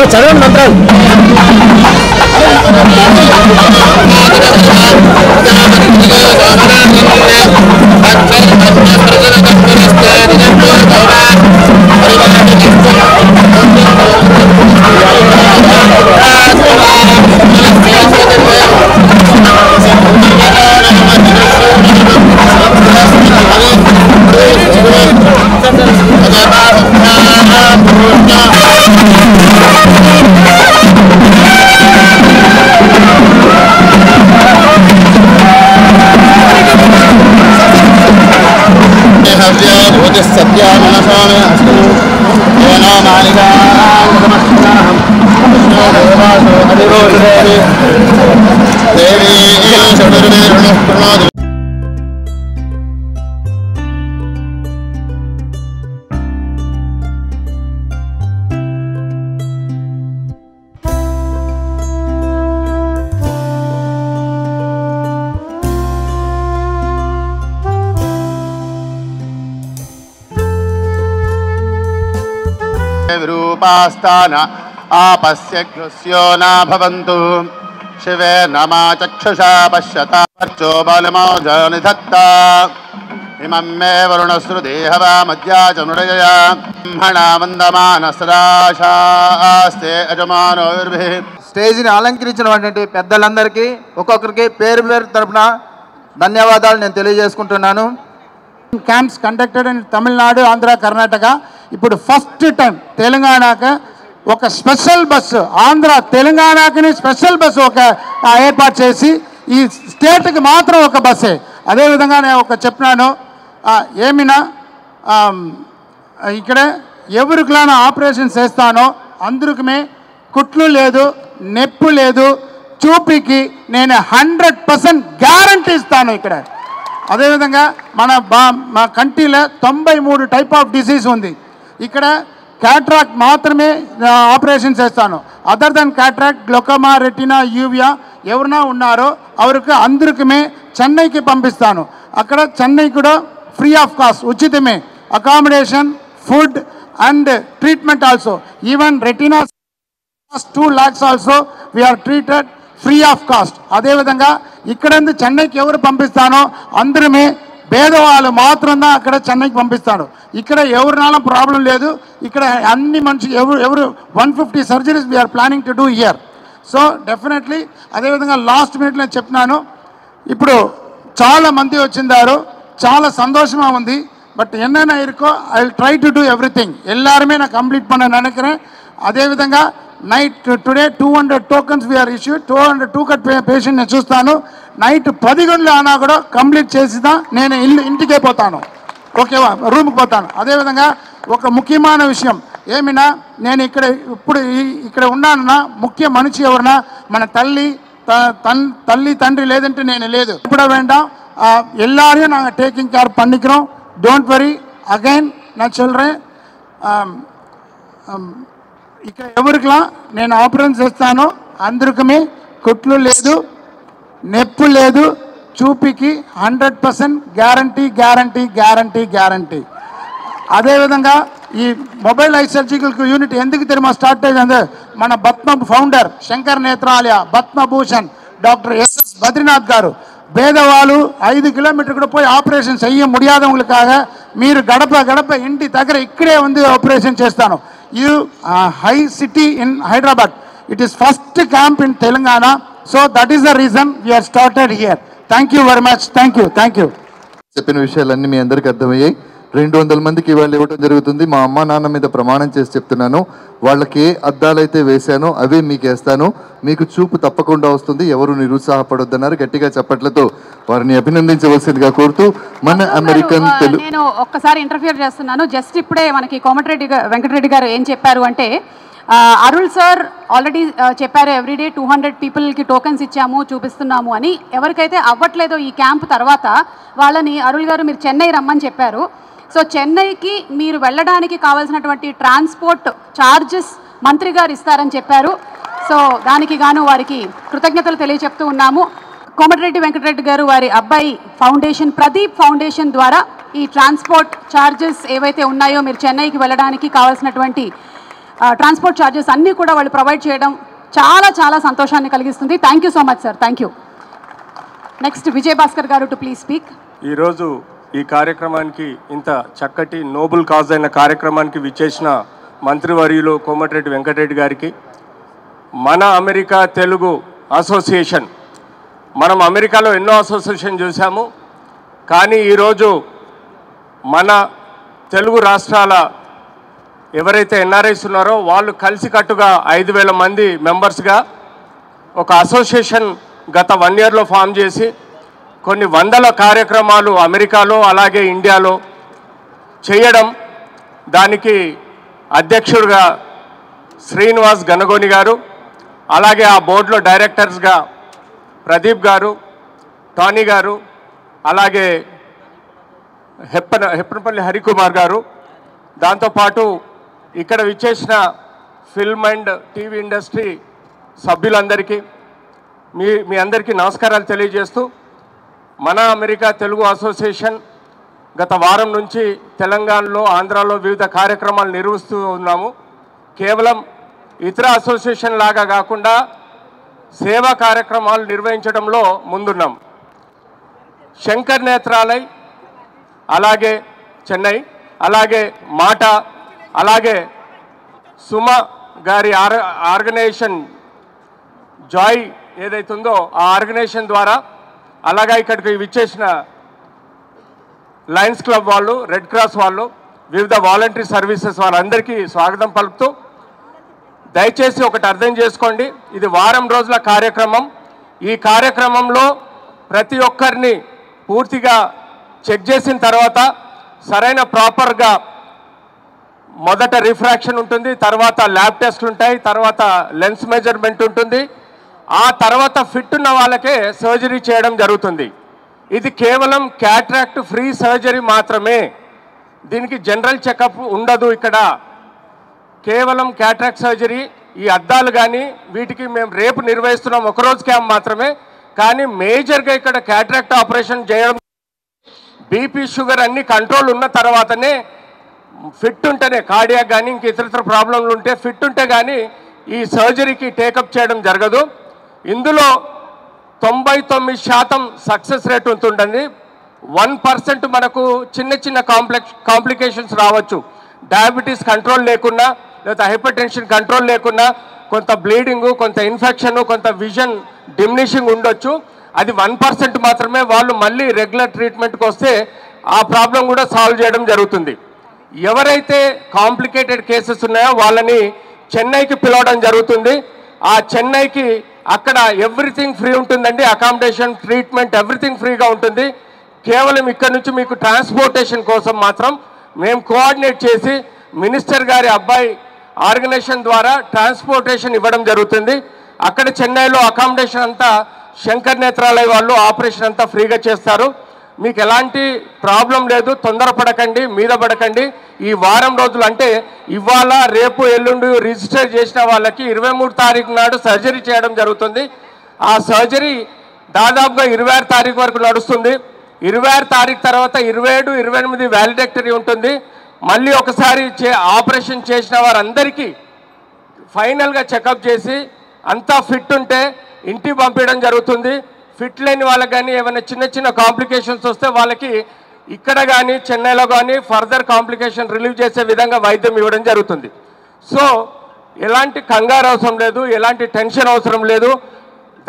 చదవండి మంత్రాలు. विरूपास्तान आपस्यग्रस्यो न भवन्तु शिवे नमा चक्षुषा पश्यता पर्चो बलमोजनिधत्ता इमं मे वरुणश्रुदेहवा मध्या च मृडयया ब्रह्मणा वन्दमानसदाशास्ते अजमानोर्भिः స్టేజ్ని అలంకరించినటువంటి పెద్దలందరికీ ఒక్కొక్కరికి పేరు పేరు తరపున ధన్యవాదాలు నేను తెలియజేసుకుంటున్నాను. Camps conducted in Tamil Nadu, Andhra, Karnataka. ఇప్పుడు ఫస్ట్ టైం తెలంగాణకు ఒక స్పెషల్ బస్సు, ఆంధ్ర తెలంగాణకి స్పెషల్ బస్సు ఒక ఏర్పాటు చేసి ఈ స్టేట్కి మాత్రం ఒక బస్సే. అదేవిధంగా నేను ఒక చెప్పినాను, ఏమినా ఇక్కడ ఎవరికైనా ఆపరేషన్ చేస్తానో అందరికీ కుట్లు లేదు, నొప్పి లేదు, చూపికి నేను 100% గ్యారంటీ ఇస్తాను ఇక్కడ. అదేవిధంగా మా కంట్రీలో 93 టైప్ ఆఫ్ డిసీజ్ ఉంది. ఇక్కడ క్యాట్రాక్ట్ మాత్రమే ఆపరేషన్ చేస్తాను. Other than cataract, glaucoma, retina, uvea ఎవరైనా ఉన్నారో అవరికి అందరికీ చెన్నైకి పంపిస్తాను. అక్కడ చెన్నై కూడా ఫ్రీ ఆఫ్ కాస్ట్, ఉచితమే accommodation, food and treatment also. Even retina 2 lakhs also we are treated free of cost. అదేవిధంగా ఇక్కడ చెన్నైకి ఎవరు పంపిస్తానో అందరమే పేదవాళ్ళు మాత్రం అక్కడ చెన్నైకి పంపిస్తాడు. ఇక్కడ ఎవరినాల ప్రాబ్లం లేదు. ఇక్కడ అన్ని మనిషి ఎవరు 150 surgeries we're planning to do here. So definitely అదేవిధంగా లాస్ట్ మినిట్లో చెప్పినాను, ఇప్పుడు చాలా మంది వచ్చిందారు, చాలా సంతోషంగా ఉంది. బట్ ఎన్నైనా ఇరుకో I will try to do everything. ఎల్లారుమే నా కంప్లీట్ పని నిனைக்கிறேன். అదేవిధంగా night today 200 tokens we are issued. 200 టూకట్ పేషెంట్ నేను చూస్తాను. నైట్ 10 గంటలు అయినా కూడా కంప్లీట్ చేసిదా నేను ఇంటికే పోతాను, ఓకేవా, రూమ్కి పోతాను. అదేవిధంగా ఒక ముఖ్యమైన విషయం ఏమినా, నేను ఇప్పుడు ఇక్కడ ఉన్నానన్నా ముఖ్య మనిషి ఎవరన్నా మన తల్లి తండ్రి లేదంటే నేను లేదు. ఇప్పుడు వేండా எல்லாரையும் நாங்கள் டேக்கிங் கேர் பண்ணிக்கிறோம். Don't worry. అగైన్ నా చిల్డ్రన్ ఇక్కడ ఎవరికిలా నేను ఆపరేషన్ చేస్తాను అందరికీ కుట్లు లేదు, నొప్పి లేదు, చూపికి 100% గ్యారంటీ. అదేవిధంగా ఈ మొబైల్ ఐ సర్జికల్ యూనిట్ ఎందుకు తిరుమ స్టార్ట్ అయ్యింది, మన Padma founder Shankar Netralaya Padma Bhushan doctor SS Badrinath గారు పేదవాళ్ళు 5 కిలోమీటర్ కూడా పోయి ఆపరేషన్ చెయ్య ముడియాదవులకాగ మీరు గడప ఇంటి దగ్గర ఇక్కడే ఉంది ఆపరేషన్ చేస్తాను. ఇది high city in Hyderabad. It is first camp in Telangana. So that is the reason we're started here. Thank you very much. Thank you. చెప్పిన విషయాలన్నీ మీ అందరికీ అర్థమయ్యాయి. 200 మందికి ఇవాళ ఇవ్వడం జరుగుతుంది. మా అమ్మ నాన్న మీద ప్రమాణం చేసి చెప్తున్నాను, వాళ్ళకి ఏ అద్దాలైతే వేశానో అవే మీకు వేస్తాను. మీకు చూపు తప్పకుండా వస్తుంది. ఎవరు నిరుత్సాహపడొద్దన్నారు. గట్టిగా చప్పట్లతో వారిని అభినందించవలసిందిగా కోరుతూ మన అమెరికన్ నేను ఒక్కసారి ఇంటర్ఫియర్ చేస్తున్నాను. జస్ట్ ఇప్పుడే మనకి కోమటిరెడ్డి వెంకటరెడ్డి గారు ఏం చెప్పారు అంటే, అరుళ్ సార్ ఆల్రెడీ చెప్పారు ఎవ్రీడే 200 పీపుల్కి టోకెన్స్ ఇచ్చాము, చూపిస్తున్నాము అని. ఎవరికైతే అవ్వట్లేదో ఈ క్యాంప్ తర్వాత వాళ్ళని అరుళ్ గారు మీరు చెన్నై రమ్మని చెప్పారు. సో చెన్నైకి మీరు వెళ్ళడానికి కావాల్సినటువంటి ట్రాన్స్పోర్ట్ ఛార్జెస్ మంత్రి గారు ఇస్తారని చెప్పారు. సో దానికి గాను వారికి కృతజ్ఞతలు తెలియజెప్తూ ఉన్నాము. కోమటిరెడ్డి వెంకటరెడ్డి గారు వారి అబ్బాయి ఫౌండేషన్ ప్రదీప్ ఫౌండేషన్ ద్వారా ఈ ట్రాన్స్పోర్ట్ ఛార్జెస్ ఏవైతే ఉన్నాయో మీరు చెన్నైకి వెళ్ళడానికి కావాల్సినటువంటి ట్రాన్స్పోర్ట్ ఛార్జెస్ అన్నీ కూడా వాళ్ళు ప్రొవైడ్ చేయడం చాలా చాలా సంతోషాన్ని కలిగిస్తుంది. Thank you so much sir. Thank you. Next Vijay Bhaskar గారు టు ప్లీజ్ స్పీక్. ఈరోజు ఈ కార్యక్రమానికి ఇంత చక్కటి నోబుల్ కాజ్ అయిన కార్యక్రమానికి విచ్చేసిన మంత్రివర్యులు కోమటిరెడ్డి వెంకటరెడ్డి గారికి, మన అమెరికా తెలుగు అసోసియేషన్, మనం అమెరికాలో ఎన్నో అసోసియేషన్ చూసాము, కానీ ఈరోజు మన తెలుగు రాష్ట్రాల ఎవరైతే ఎన్ఆర్ఐస్ ఉన్నారో వాళ్ళు కలిసికట్టుగా 5,000 మంది మెంబర్స్గా ఒక అసోసియేషన్ గత 1 yearలో ఫామ్ చేసి కొన్ని వందల కార్యక్రమాలు అమెరికాలో అలాగే ఇండియాలో చేయడం, దానికి అధ్యక్షుడిగా శ్రీనివాస్ గనగోని గారు, అలాగే ఆ బోర్డులో డైరెక్టర్స్గా ప్రదీప్ గారు, టానీ గారు, అలాగే హెప్పనపల్లి హరికుమార్ గారు, దాంతోపాటు ఇక్కడ విచ్చేసిన ఫిల్మ్ అండ్ టీవీ ఇండస్ట్రీ సభ్యులందరికీ మీ అందరికీ నమస్కారాలు తెలియజేస్తూ, మన అమెరికా తెలుగు అసోసియేషన్ గత వారం నుంచి తెలంగాణలో, ఆంధ్రాలో వివిధ కార్యక్రమాలు నిర్వహిస్తూ ఉన్నాము. కేవలం ఇతర అసోసియేషన్ లాగా కాకుండా సేవా కార్యక్రమాలు నిర్వహించడంలో ముందున్నాం. శంకర్ నేత్రాలయ్, అలాగే చెన్నై, అలాగే మాట, అలాగే సుమ గారి ఆర్గనైజేషన్ జాయ్ ఏదైతుందో ఆ ఆర్గనైజేషన్ ద్వారా, అలాగే ఇక్కడికి విచ్చేసిన లయన్స్ క్లబ్ వాళ్ళు, రెడ్ క్రాస్ వాళ్ళు, వివిధ వాలంటరీ సర్వీసెస్ వాళ్ళందరికీ స్వాగతం పలుకుతూ, దయచేసి ఒకటి అర్థం చేసుకోండి, ఇది వారం రోజుల కార్యక్రమం. ఈ కార్యక్రమంలో ప్రతి ఒక్కరిని పూర్తిగా చెక్ చేసిన తర్వాత సరైన ప్రాపర్గా మొదట రిఫ్రాక్షన్ ఉంటుంది, తర్వాత ల్యాబ్ టెస్ట్లు ఉంటాయి, తర్వాత లెన్స్ మెజర్మెంట్ ఉంటుంది, ఆ తర్వాత ఫిట్ ఉన్న వాళ్ళకే సర్జరీ చేయడం జరుగుతుంది. ఇది కేవలం క్యాట్రాక్ట్ ఫ్రీ సర్జరీ మాత్రమే, దీనికి జనరల్ చెకప్ ఉండదు. ఇక్కడ కేవలం క్యాట్రాక్ట్ సర్జరీ. ఈ అద్దాలు కానీ వీటికి మేము రేపు నిర్వహిస్తున్నాం, ఒకరోజు క్యాంప్ మాత్రమే. కానీ మేజర్గా ఇక్కడ క్యాట్రాక్ట్ ఆపరేషన్ చేయడం, బీపీ షుగర్ అన్ని కంట్రోల్ ఉన్న తర్వాతనే, ఫిట్ ఉంటేనే, కార్డియాక్ కానీ ఇంక ఇతర ప్రాబ్లంలు ఉంటే ఫిట్ ఉంటే కానీ ఈ సర్జరీకి టేకప్ చేయడం జరగదు. ఇందులో 99% సక్సెస్ రేట్ ఉంటుందండి. 1% మనకు చిన్న చిన్న కాంప్లికేషన్స్ రావచ్చు. డయాబెటీస్ కంట్రోల్ లేకున్నా, లేదా హైపర్ టెన్షన్ కంట్రోల్ లేకున్నా, కొంత బ్లీడింగు, కొంత ఇన్ఫెక్షన్, కొంత విజన్ డిమినిషింగ్ ఉండొచ్చు. అది 1% మాత్రమే. వాళ్ళు మళ్ళీ రెగ్యులర్ ట్రీట్మెంట్కి వస్తే ఆ ప్రాబ్లం కూడా సాల్వ్ చేయడం జరుగుతుంది. ఎవరైతే కాంప్లికేటెడ్ కేసెస్ ఉన్నాయో వాళ్ళని చెన్నైకి పిలవడం జరుగుతుంది. ఆ చెన్నైకి అక్కడ ఎవ్రీథింగ్ ఫ్రీ ఉంటుందండి, అకామిడేషన్, ట్రీట్మెంట్ ఎవ్రీథింగ్ ఫ్రీగా ఉంటుంది. కేవలం ఇక్కడ నుంచి మీకు ట్రాన్స్పోర్టేషన్ కోసం మాత్రం మేము కోఆర్డినేట్ చేసి మినిస్టర్ గారి అబ్బాయి ఆర్గనైజేషన్ ద్వారా ట్రాన్స్పోర్టేషన్ ఇవ్వడం జరుగుతుంది. అక్కడ చెన్నైలో అకామిడేషన్ అంతా శంకర్ నేత్రాలయ వాళ్ళు ఆపరేషన్ అంతా ఫ్రీగా చేస్తారు. మీకు ఎలాంటి ప్రాబ్లం లేదు, తొందరపడకండి, మీద పడకండి. ఈ వారం రోజులు అంటే ఇవాళ, రేపు, ఎల్లుండి రిజిస్టర్ చేసిన వాళ్ళకి 23 తారీఖు నాడు సర్జరీ చేయడం జరుగుతుంది. ఆ సర్జరీ దాదాపుగా 26 తారీఖు వరకు నడుస్తుంది. 26 తారీఖు తర్వాత 27, 28 వ్యాలిడెక్టరీ ఉంటుంది. మళ్ళీ ఒకసారి ఆపరేషన్ చేసిన వారందరికీ ఫైనల్గా చెకప్ చేసి అంతా ఫిట్ ఉంటే ఇంటికి పంపించడం జరుగుతుంది. ఫిట్ లేని వాళ్ళకి కానీ ఏమైనా చిన్న చిన్న కాంప్లికేషన్స్ వస్తే వాళ్ళకి ఇక్కడ కానీ చెన్నైలో కానీ ఫర్దర్ కాంప్లికేషన్ రిలీవ్ చేసే విధంగా వైద్యం ఇవ్వడం జరుగుతుంది. సో ఎలాంటి కంగారు అవసరం లేదు, ఎలాంటి టెన్షన్ అవసరం లేదు.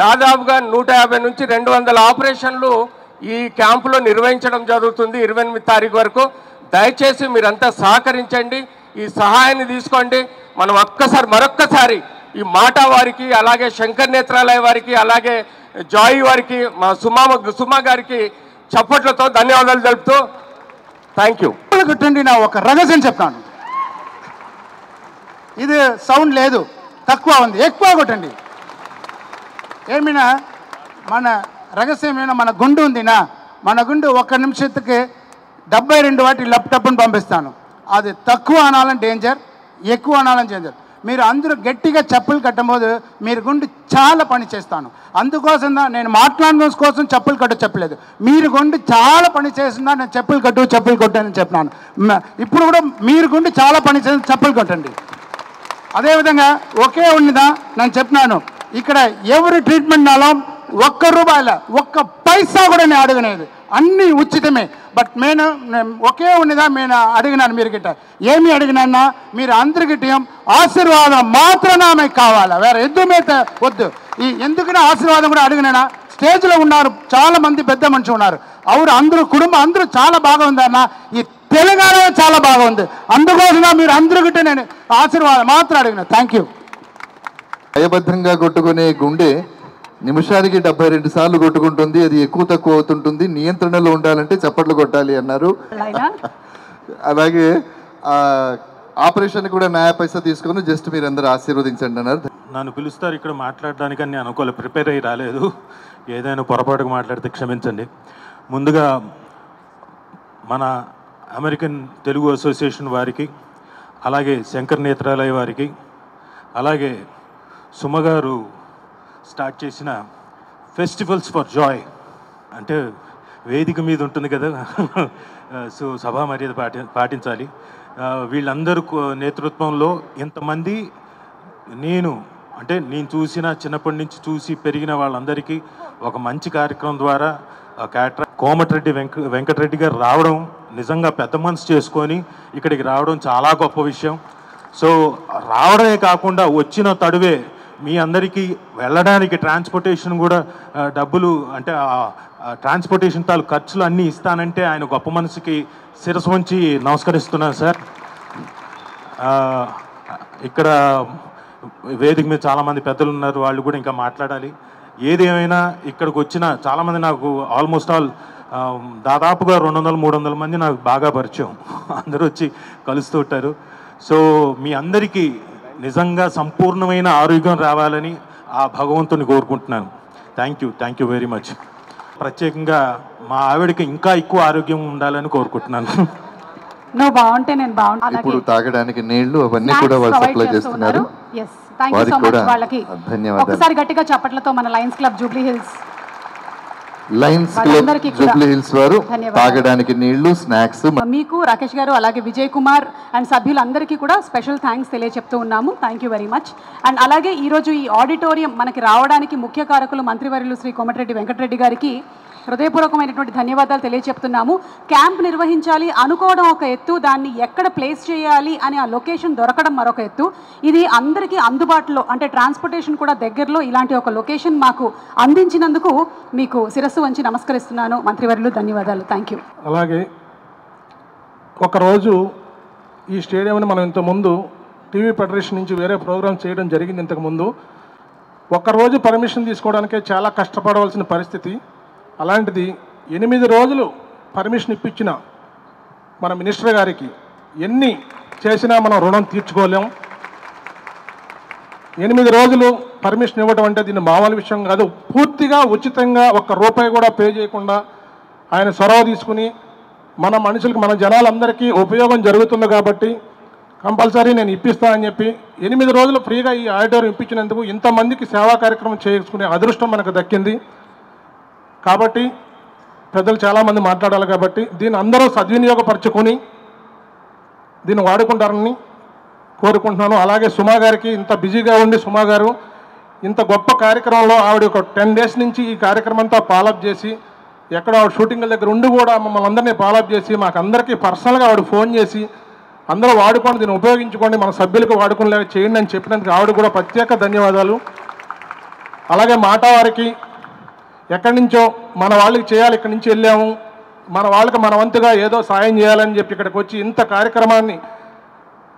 దాదాపుగా 150 నుంచి 200 ఆపరేషన్లు ఈ క్యాంపులో నిర్వహించడం జరుగుతుంది 28 తారీఖు వరకు. దయచేసి మీరంతా సహకరించండి, ఈ సహాయాన్ని తీసుకోండి. మనం మరొక్కసారి ఈ మాట వారికి, అలాగే శంకర్ నేత్రాలయ వారికి, అలాగే జాయ్ వారికి, మా సుమా గారికి చప్పట్లతో ధన్యవాదాలు తెలుపుతూ థ్యాంక్ యూ. కొట్టండి, నా ఒక రహస్యం చెప్తాను. ఇది సౌండ్ లేదు, తక్కువ ఉంది, ఎక్కువ కొట్టండి. ఏమైనా మన రహస్యం ఏమైనా మన గుండు ఉందినా, మన గుండు 1 నిమిషத்துக்கு 72 వాటి ల్యాప్టాప్ని పంపిస్తాను. అది తక్కువ అనాలని డేంజర్, ఎక్కువ అనాలని డేంజర్. మీరు అందరూ గట్టిగా చెప్పులు కట్టబోదు మీరు గుండు చాలా పని చేస్తాను. అందుకోసం నేను మాట్లాడడం కోసం చెప్పులు కట్టు చెప్పలేదు. మీరు గుండు చాలా పని చేస్తున్నా నేను చెప్పులు కట్టు అని చెప్పినాను. ఇప్పుడు కూడా మీరు గుండు చాలా పని చేసి చెప్పులు కట్టండి. అదేవిధంగా ఒకే ఉన్నదా నేను చెప్పినాను, ఇక్కడ ఎవరి ట్రీట్మెంట్ నాలో ₹1 ఒక్క పైసా కూడా నేను అడగలేదు, అన్నీ ఉచితమే. బట్ నేను ఒకే ఉన్నదా నేను అడిగినాను మీరు గిట్ట ఏమి అడిగినా మీరు అందరికీ ఆశీర్వాదం మాత్రమే ఆమెకు కావాలా, వేరే ఎద్దుమేత వద్దు. ఈ ఎందుకనే ఆశీర్వాదం కూడా అడిగినా. స్టేజ్లో ఉన్నారు చాలా మంది పెద్ద మనుషులు ఉన్నారు, అవురు అందరూ కుటుంబం అందరూ చాలా బాగా ఉందన్న, ఈ తెలంగాణ చాలా బాగా ఉంది, అందుకోసం మీరు అందరికీ నేను ఆశీర్వాదం మాత్రం అడిగిన. Thank you. భయభద్రంగా కొట్టుకునే గుండె నిమిషానికి 72 సార్లు కొట్టుకుంటుంది, అది ఎక్కువ తక్కువ అవుతుంటుంది, నియంత్రణలో ఉండాలంటే చప్పట్లు కొట్టాలి అన్నారు. అలాగే ఆపరేషన్ కూడా న్యాయ పైసా తీసుకొని జస్ట్ మీరు అందరూ ఆశీర్వదించండి అన్నారు. నన్ను పిలుస్తారు ఇక్కడ మాట్లాడడానికి అని నేను అనుకోలేదు, ప్రిపేర్ అయ్యి రాలేదు, ఏదైనా పొరపాటుగా మాట్లాడితే క్షమించండి. ముందుగా మన అమెరికన్ తెలుగు అసోసియేషన్ వారికి, అలాగే శంకర్ నేత్రాలయ వారికి, అలాగే సుమగారు స్టార్ట్ చేసిన ఫెస్టివల్స్ ఫర్ జాయ్ అంటే వేదిక మీద ఉంటుంది కదా, సో సభా మర్యాద పాటించాలి. వీళ్ళందరూ నేతృత్వంలో ఇంతమంది నేను చూసిన చిన్నప్పటి నుంచి చూసి పెరిగిన వాళ్ళందరికీ ఒక మంచి కార్యక్రమం ద్వారా కోమటిరెడ్డి వెంకటరెడ్డి గారు రావడం నిజంగా పెద్ద మనసు చేసుకొని ఇక్కడికి రావడం చాలా గొప్ప విషయం. సో రావడమే కాకుండా వచ్చిన తడువే మీ అందరికీ వెళ్ళడానికి ట్రాన్స్పోర్టేషన్ కూడా డబ్బులు అంటే ట్రాన్స్పోర్టేషన్ తాలూ ఖర్చులు అన్నీ ఇస్తానంటే ఆయన గొప్ప మనసుకి శిరస్సు వంచి నమస్కరిస్తున్నాను సార్. ఇక్కడ వేదిక మీద చాలామంది పెద్దలు ఉన్నారు, వాళ్ళు కూడా ఇంకా మాట్లాడాలి. ఏదేమైనా ఇక్కడికి వచ్చిన చాలామంది నాకు ఆల్మోస్ట్ ఆల్ దాదాపుగా 200-300 మంది నాకు బాగా పరిచయం, అందరూ వచ్చి కలుస్తూ ఉంటారు. సో మీ అందరికీ నిజంగా సంపూర్ణమైన ఆరోగ్యం రావాలని ఆ భగవంతుని కోరుకుంటున్నాను. Thank you very much. ప్రత్యేకంగా మా ఆవిడకి ఇంకా ఎక్కువ ఆరోగ్యం ఉండాలని కోరుకుంటున్నాను. నువ్వు బాగుంటే నేను బాగుంటాను. ఇప్పుడు తాగడానికి నీళ్లు అవన్నీ కూడా వాళ్ళు సప్లై చేస్తున్నారు. వారికి కూడా ధన్యవాదాలు. ఒకసారి గట్టిగా చప్పట్లతో మన Lions club Jubilee hills Jubilee hills వారు తాగడానికి నీళ్లు, స్నాక్స్. మీకు రాకేష్ గారు అలాగే విజయ్ కుమార్ అండ్ సభ్యులందరికీ కూడా స్పెషల్ థ్యాంక్స్ తెలియచెప్తూ ఉన్నాము. Thank you very much. And అలాగే ఈరోజు ఈ ఆడిటోరియం మనకి రావడానికి ముఖ్య కారకులు మంత్రివర్యులు శ్రీ కోమటిరెడ్డి వెంకటరెడ్డి గారికి హృదయపూర్వకమైనటువంటి ధన్యవాదాలు తెలియచెప్తున్నాము. క్యాంప్ నిర్వహించాలి అనుకోవడం ఒక ఎత్తు, దాన్ని ఎక్కడ ప్లేస్ చేయాలి అని ఆ లొకేషన్ దొరకడం మరొక ఎత్తు. ఇది అందరికీ అందుబాటులో అంటే ట్రాన్స్పోర్టేషన్ కూడా దగ్గరలో ఇలాంటి ఒక లొకేషన్ మాకు అందించినందుకు మీకు శిరస్సు వంచి నమస్కరిస్తున్నాను మంత్రివర్యులు. ధన్యవాదాలు. Thank you. అలాగే ఒకరోజు ఈ స్టేడియంని మనం ఇంతకుముందు టీవీ ఫెడరేషన్ నుంచి వేరే ప్రోగ్రామ్ చేయడం జరిగింది. ఇంతకుముందు ఒక్కరోజు పర్మిషన్ తీసుకోవడానికే చాలా కష్టపడవలసిన పరిస్థితి. అలాంటిది 8 రోజులు పర్మిషన్ ఇప్పించిన మన మినిస్టర్ గారికి ఎన్ని చేసినా మనం రుణం తీర్చుకోలేం. 8 రోజులు పర్మిషన్ ఇవ్వడం అంటే దీన్ని మామూలు విషయం కాదు. పూర్తిగా ఉచితంగా ₹1 కూడా పే చేయకుండా ఆయన చొరవ తీసుకుని మన మనుషులకు మన జనాలందరికీ ఉపయోగం జరుగుతుంది కాబట్టి కంపల్సరీ నేను ఇప్పిస్తా అని చెప్పి 8 రోజులు ఫ్రీగా ఈ ఆడిటోరియం ఇప్పించినందుకు ఇంతమందికి సేవా కార్యక్రమం చేసుకునే అదృష్టం మనకు దక్కింది. కాబట్టి పెద్దలు చాలామంది మాట్లాడాలి కాబట్టి దీన్ని అందరూ సద్వినియోగపరచుకొని దీన్ని వాడుకుంటారని కోరుకుంటున్నాను. అలాగే సుమా గారికి ఇంత బిజీగా ఉండి సుమా గారు ఇంత గొప్ప కార్యక్రమంలో ఆవిడ ఒక 10 డేస్ నుంచి ఈ కార్యక్రమం అంతా ఫాలోఅప్ చేసి ఎక్కడ ఆవిడ షూటింగ్ల దగ్గర ఉండి కూడా మమ్మల్ని అందరినీ ఫాలోఅప్ చేసి మాకు అందరికీ పర్సనల్గా ఆవిడ ఫోన్ చేసి అందరూ వాడుకోండి, దీన్ని ఉపయోగించుకోండి, మన సభ్యులకు వాడుకునేలాగా చేయండి అని చెప్పినందుకు ఆవిడ కూడా ప్రత్యేక ధన్యవాదాలు. అలాగే మాటా వారికి ఎక్కడి నుంచో మన వాళ్ళకి చేయాలి, ఇక్కడి నుంచి వెళ్ళాము, మన వాళ్ళకి మన వంతుగా ఏదో సాయం చేయాలని చెప్పి ఇక్కడికి వచ్చి ఇంత కార్యక్రమాన్ని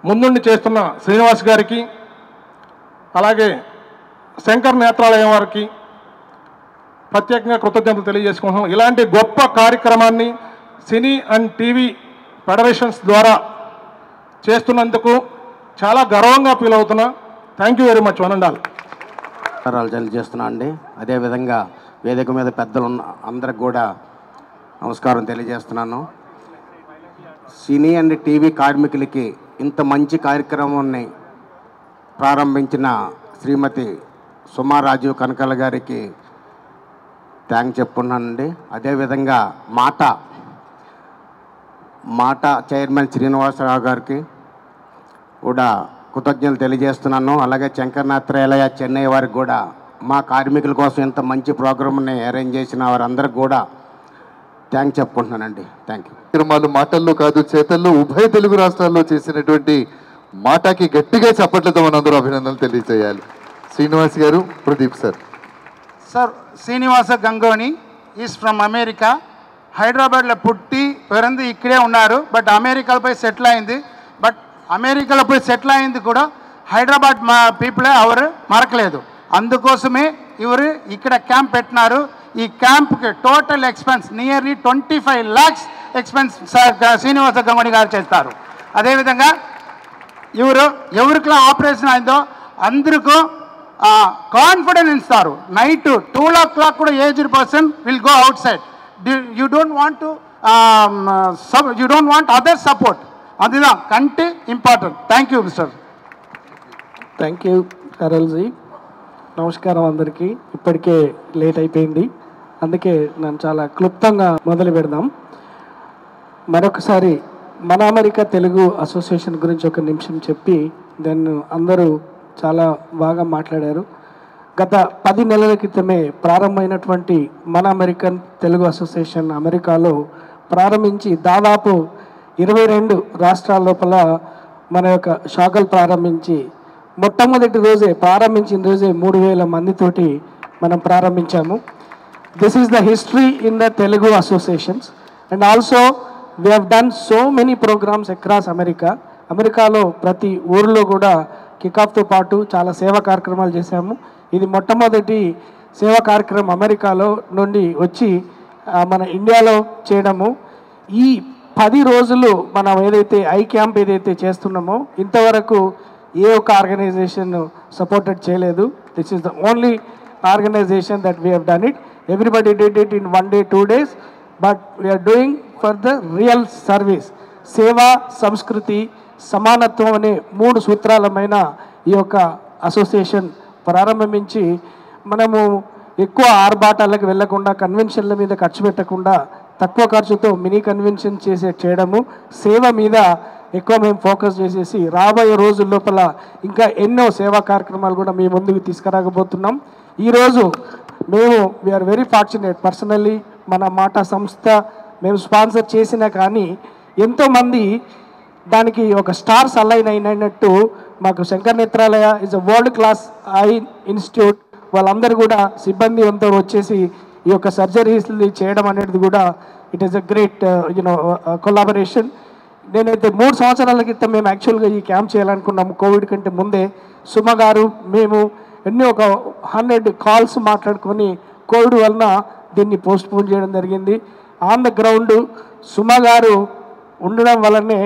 ముందుండి చేస్తున్న శ్రీనివాస్ గారికి, అలాగే శంకర్ నేత్రాలయం వారికి ప్రత్యేకంగా కృతజ్ఞతలు తెలియజేసుకుంటున్నాం. ఇలాంటి గొప్ప కార్యక్రమాన్ని సినీ అండ్ టీవీ ఫెడరేషన్స్ ద్వారా చేస్తున్నందుకు చాలా గర్వంగా ఫీల్ అవుతున్నా. Thank you very much. వనండాలి తెలియజేస్తున్నా అండి. అదేవిధంగా వేదిక మీద పెద్దలు అందరికి కూడా నమస్కారం తెలియజేస్తున్నాను. సినీ అండ్ టీవీ కార్మికులకి ఇంత మంచి కార్యక్రమాన్ని ప్రారంభించిన శ్రీమతి సుమా రాజీవ్ కనకాల గారికి థ్యాంక్స్ చెప్పుకున్నానండి. అదేవిధంగా మాట చైర్మన్ శ్రీనివాసరావు గారికి కూడా కృతజ్ఞతలు తెలియజేస్తున్నాను. అలాగే శంకరనాథ్రేలయ చెన్నై వారికి కూడా, మా కార్మికుల కోసం ఇంత మంచి ప్రోగ్రామ్ని అరేంజ్ చేసిన వారందరికి కూడా థ్యాంక్స్ చెప్పుకుంటున్నానండి. Thank you. కార్యక్రమాలు మాటల్లో కాదు చేతల్లో ఉభయ తెలుగు రాష్ట్రాల్లో చేసినటువంటి మాటకి గట్టిగా చప్పట్లతో మనందరూ అభినందనలు తెలియజేయాలి. శ్రీనివాస్ గారు, Pradeep sir. Sir, Srinivasa Gangoni is from America. హైదరాబాద్లో పుట్టి పెరంది ఇక్కడే ఉన్నారు. బట్ అమెరికాలో పోయి సెటిల్ అయింది. బట్ అమెరికాలో పోయి సెటిల్ అయింది కూడా హైదరాబాద్ మా పీపులే ఎవరు మరకలేదు. అందుకోసమే ఇವರು ఇక్కడ క్యాంప్ పెట్టినారు. ఈ క్యాంప్కి total expense nearly 25 lakhs expense sir Srinivasa Gangoni garu చేస్తారు. అదేవిధంగా ఎవరికి ఆపరేషన్ అయిందో అందరికీ కాన్ఫిడెన్స్ ఇస్తారు. నైట్ 2 o'clock కూడా aged person will go out you don't want other support. அதுதான் కంటే important. Thank you mister. Thank you కరల్జీ. నమస్కారం అందరికీ. ఇప్పటికే లేట్ అయిపోయింది, అందుకే నేను చాలా క్లుప్తంగా మొదలు పెడదాం. మరొకసారి మన అమెరికా తెలుగు అసోసియేషన్ గురించి ఒక నిమిషం చెప్పి దాన్ని అందరూ చాలా బాగా మాట్లాడారు. గత 10 నెలల క్రితమే ప్రారంభమైనటువంటి మన అమెరికన్ తెలుగు అసోసియేషన్ అమెరికాలో ప్రారంభించి దాదాపు 22 రాష్ట్రాల లోపల మన యొక్క శాఖలు ప్రారంభించి మొట్టమొదటి రోజే ప్రారంభించిన రోజే 3000 మందితోటి మనం ప్రారంభించాము. This is the history in the Telugu associations. And also we have done so many programmes across America. అమెరికాలో ప్రతి ఊరిలో కూడా కికాఫ్తో పాటు చాలా సేవా కార్యక్రమాలు చేశాము. ఇది మొట్టమొదటి సేవా కార్యక్రమం అమెరికాలో నుండి వచ్చి మన ఇండియాలో చేయడము. ఈ 10 రోజులు మనం ఏదైతే ఐ క్యాంప్ ఏదైతే చేస్తున్నామో ఇంతవరకు ఏ ఒక్క ఆర్గనైజేషన్ సపోర్టెడ్ చేయలేదు. This is the only organisation that we have done it. Everybody did it in 1 day 2 days, but we're doing for the real service. సేవ, సంస్కృతి, సమానత్వం అనే 3 సూత్రాలమైన ఈ యొక్క అసోసియేషన్ ప్రారంభించి మనము ఎక్కువ ఆర్భాటాలకు వెళ్లకుండా, కన్వెన్షన్ల మీద ఖర్చు పెట్టకుండా తక్కువ ఖర్చుతో మినీ కన్వెన్షన్ చేయడము, సేవ మీద ఎక్కువ మేము ఫోకస్ చేసేసి రాబోయే రోజుల లోపల ఇంకా ఎన్నో సేవా కార్యక్రమాలు కూడా మీ ముందుకు తీసుకురాకపోతున్నాం. ఈరోజు మేము వీఆర్ వెరీ ఫార్చునేట్. పర్సనల్లీ మన మాట సంస్థ మేము స్పాన్సర్ చేసినా కానీ ఎంతోమంది దానికి ఒక స్టార్స్ అలైన్ అయినట్టు మాకు Shankar Nethralaya is a world class eye institute. వాళ్ళందరూ కూడా సిబ్బంది అంతా వచ్చేసి ఈ యొక్క సర్జరీస్ చేయడం అనేది కూడా it is a great collaboration. నేనైతే 3 సంవత్సరాల క్రితం మేము యాక్చువల్గా ఈ క్యాంప్ చేయాలనుకున్నాము. కోవిడ్ కంటే ముందే సుమ గారు మేము ఎన్నో ఒక 100 కాల్స్ మాట్లాడుకొని కోవిడ్ వలన దీన్ని పోస్ట్ పోన్ చేయడం జరిగింది. ఆన్ ద గ్రౌండ్ సుమ గారు ఉండడం వల్లనే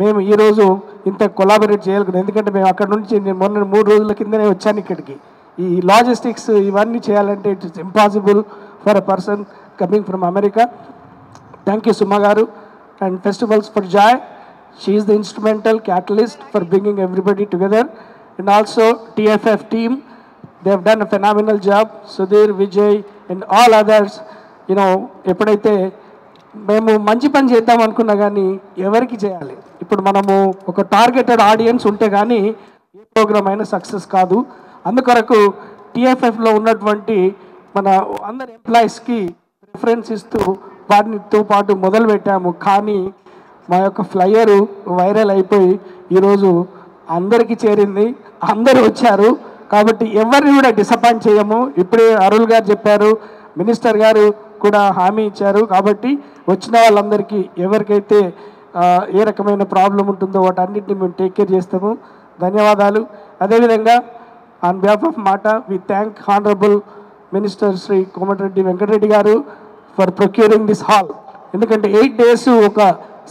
మేము ఈరోజు ఇంత కొలాబరేట్ చేయగలుగుతాం. ఎందుకంటే మేము అక్కడ నుంచి నేను మొన్న 3 రోజుల కిందనే వచ్చాను ఇక్కడికి. ఈ లాజిస్టిక్స్ ఇవన్నీ చేయాలంటే it is impossible for a person coming from America. Thank you Suma garu. And festivals for joy, she is the instrumental catalyst for bringing everybody together. And also TFF team, they have done a phenomenal job. Sudheer, Vijay and all others. ఎప్పుడైతే మేము మంచి పని చేద్దాం అనుకున్నా కానీ ఎవరికి చేయాలి? ఇప్పుడు మనము ఒక టార్గెటెడ్ ఆడియన్స్ ఉంటే కానీ ఏ ప్రోగ్రామ్ అయినా సక్సెస్ కాదు. అందుకొరకు టీఎఫ్ఎఫ్లో ఉన్నటువంటి మన అందరి ఎంప్లాయీస్కి ప్రిఫరెన్స్ ఇస్తూ వాటితో పాటు మొదలు పెట్టాము. కానీ మా యొక్క ఫ్లైయరు వైరల్ అయిపోయి ఈరోజు అందరికీ చేరింది, అందరూ వచ్చారు. కాబట్టి ఎవరిని కూడా డిసప్పాయింట్ చేయము. ఇప్పుడే అరుల్ గారు చెప్పారు, మినిస్టర్ గారు కూడా హామీ ఇచ్చారు. కాబట్టి వచ్చిన వాళ్ళందరికీ ఎవరికైతే ఏ రకమైన ప్రాబ్లం ఉంటుందో వాటన్నిటిని మేము టేక్ కేర్ చేస్తాము. ధన్యవాదాలు. అదేవిధంగా on behalf of MATA we thank honourable minister Shri Komatireddy Venkatreddy garu for procuring this hall. ఎందుకంటే 8 days ఒక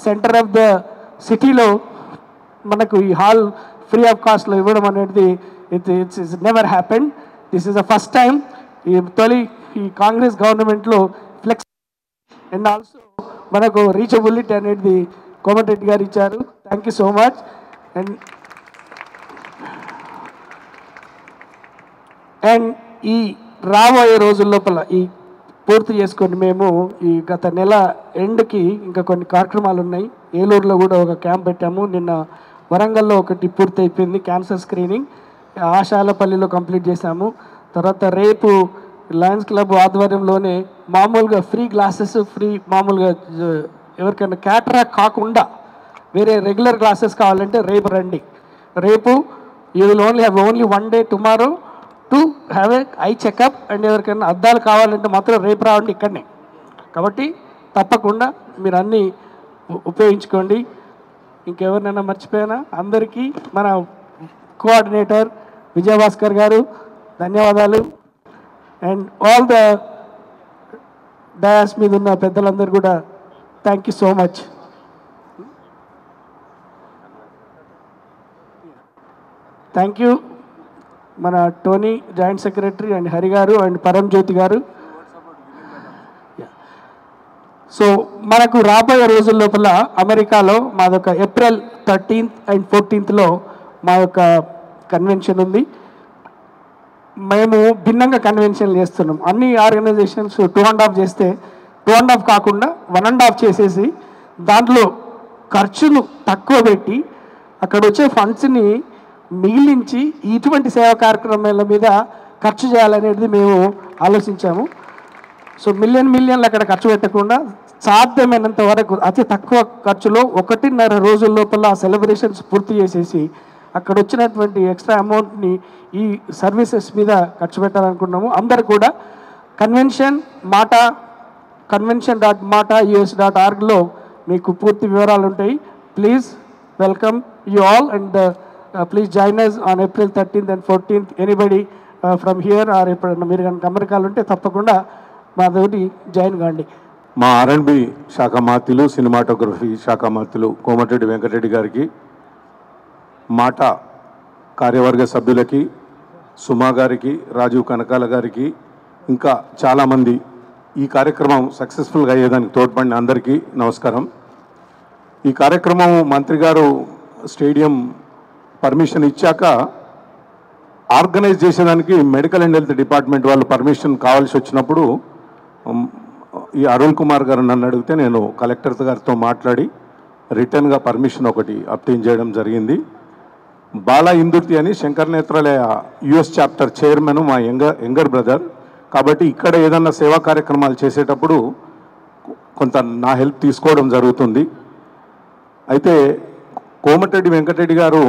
సెంటర్ ఆఫ్ ద సిటీలో మనకు ఈ హాల్ ఫ్రీ ఆఫ్ కాస్ట్లో ఇవ్వడం అనేది it's never happened. This is the first time. ఈ కాంగ్రెస్ గవర్నమెంట్లో ఫ్లెక్స్ అండ్ ఆల్సో మనకు రీచబిలిటీ అనేది కోమటిరెడ్డి గారు ఇచ్చారు. Thank you so much. And ఈ రాబోయే రోజుల లోపల ఈ పూర్తి చేసుకొని మేము ఈ గత నెల ఎండ్కి ఇంకా కొన్ని కార్యక్రమాలు ఉన్నాయి. ఏలూరులో కూడా ఒక క్యాంప్ పెట్టాము. నిన్న వరంగల్లో ఒకటి పూర్తి అయిపోయింది క్యాన్సర్ స్క్రీనింగ్, ఆశాలపల్లిలో కంప్లీట్ చేశాము. తర్వాత రేపు లయన్స్ క్లబ్ ఆధ్వర్యంలోనే మామూలుగా ఫ్రీ గ్లాసెస్, ఫ్రీ మామూలుగా ఎవరికైనా క్యాటరాక్ట్ కాకుండా వేరే రెగ్యులర్ గ్లాసెస్ కావాలంటే రేపు రండి. రేపు you will only have only 1 day tomorrow to have A eye checkup. And ఎవరికైనా అద్దాలు కావాలంటే మాత్రం రేపు రావండి ఇక్కడనే. కాబట్టి తప్పకుండా మీరు అన్నీ ఉపయోగించుకోండి. ఇంకెవరినైనా మర్చిపోయినా అందరికీ మన కోఆర్డినేటర్ విజయభాస్కర్ గారు ధన్యవాదాలు. అండ్ ఆల్ ద డయాస్ మీద ఉన్న పెద్దలందరూ కూడా thank you so much. Thank you మన Tony joint secretary and Hari garu and పరంజ్యోతి గారు. సో మనకు రాబోయే రోజుల లోపల అమెరికాలో మాదొక ఏప్రిల్ 13th and 14th మా యొక్క కన్వెన్షన్ ఉంది. మేము భిన్నంగా కన్వెన్షన్లు చేస్తున్నాం. అన్ని ఆర్గనైజేషన్స్ 2.5 చేస్తే 2.5 కాకుండా 1.5 చేసేసి దాంట్లో ఖర్చును తక్కువ పెట్టి అక్కడ వచ్చే ఫండ్స్ని మిగిలించి ఇటువంటి సేవా కార్యక్రమాల మీద ఖర్చు చేయాలనేది మేము ఆలోచించాము. సో మిలియన్లు అక్కడ ఖర్చు పెట్టకుండా సాధ్యమైనంత వరకు అతి తక్కువ ఖర్చులో 1.5 రోజుల లోపల సెలబ్రేషన్స్ పూర్తి చేసేసి అక్కడ వచ్చినటువంటి ఎక్స్ట్రా అమౌంట్ని ఈ సర్వీసెస్ మీద ఖర్చు పెట్టాలనుకున్నాము. అందరు కూడా convention.mata.us.org మీకు పూర్తి వివరాలు ఉంటాయి. Please welcome you all and please join us on April 13th and 14th. Anybody from here are ఎప్పుడన్నా మీరు కనుక అమెరికాలు ఉంటే తప్పకుండా మాతోటి జాయిన్ కాండి. మా R&B శాఖ మాత్యులు, సినిమాటోగ్రఫీ శాఖ మాత్యులు కోమటిరెడ్డి వెంకటరెడ్డి గారికి, మాట కార్యవర్గ సభ్యులకి, సుమా గారికి, రాజీవ్ కనకాల గారికి, ఇంకా చాలామంది ఈ కార్యక్రమం సక్సెస్ఫుల్గా అయ్యేదానికి తోడ్పడిన అందరికీ నమస్కారం. ఈ కార్యక్రమం మంత్రి గారు స్టేడియం పర్మిషన్ ఇచ్చాక ఆర్గనైజ్ చేసేదానికి మెడికల్ అండ్ హెల్త్ డిపార్ట్మెంట్ వాళ్ళు పర్మిషన్ కావాల్సి వచ్చినప్పుడు ఈ అరుణ్ కుమార్ గారు నన్ను అడిగితే నేను కలెక్టర్ గారితో మాట్లాడి రిటర్న్గా పర్మిషన్ ఒకటి అబ్టైన్ చేయడం జరిగింది. బాలా ఇందుర్తి అని Shankar Netralaya US chapter chairman మా యంగర్ బ్రదర్. కాబట్టి ఇక్కడ ఏదన్నా సేవా కార్యక్రమాలు చేసేటప్పుడు కొంత నా హెల్ప్ తీసుకోవడం జరుగుతుంది. అయితే కోమటిరెడ్డి వెంకటరెడ్డి గారు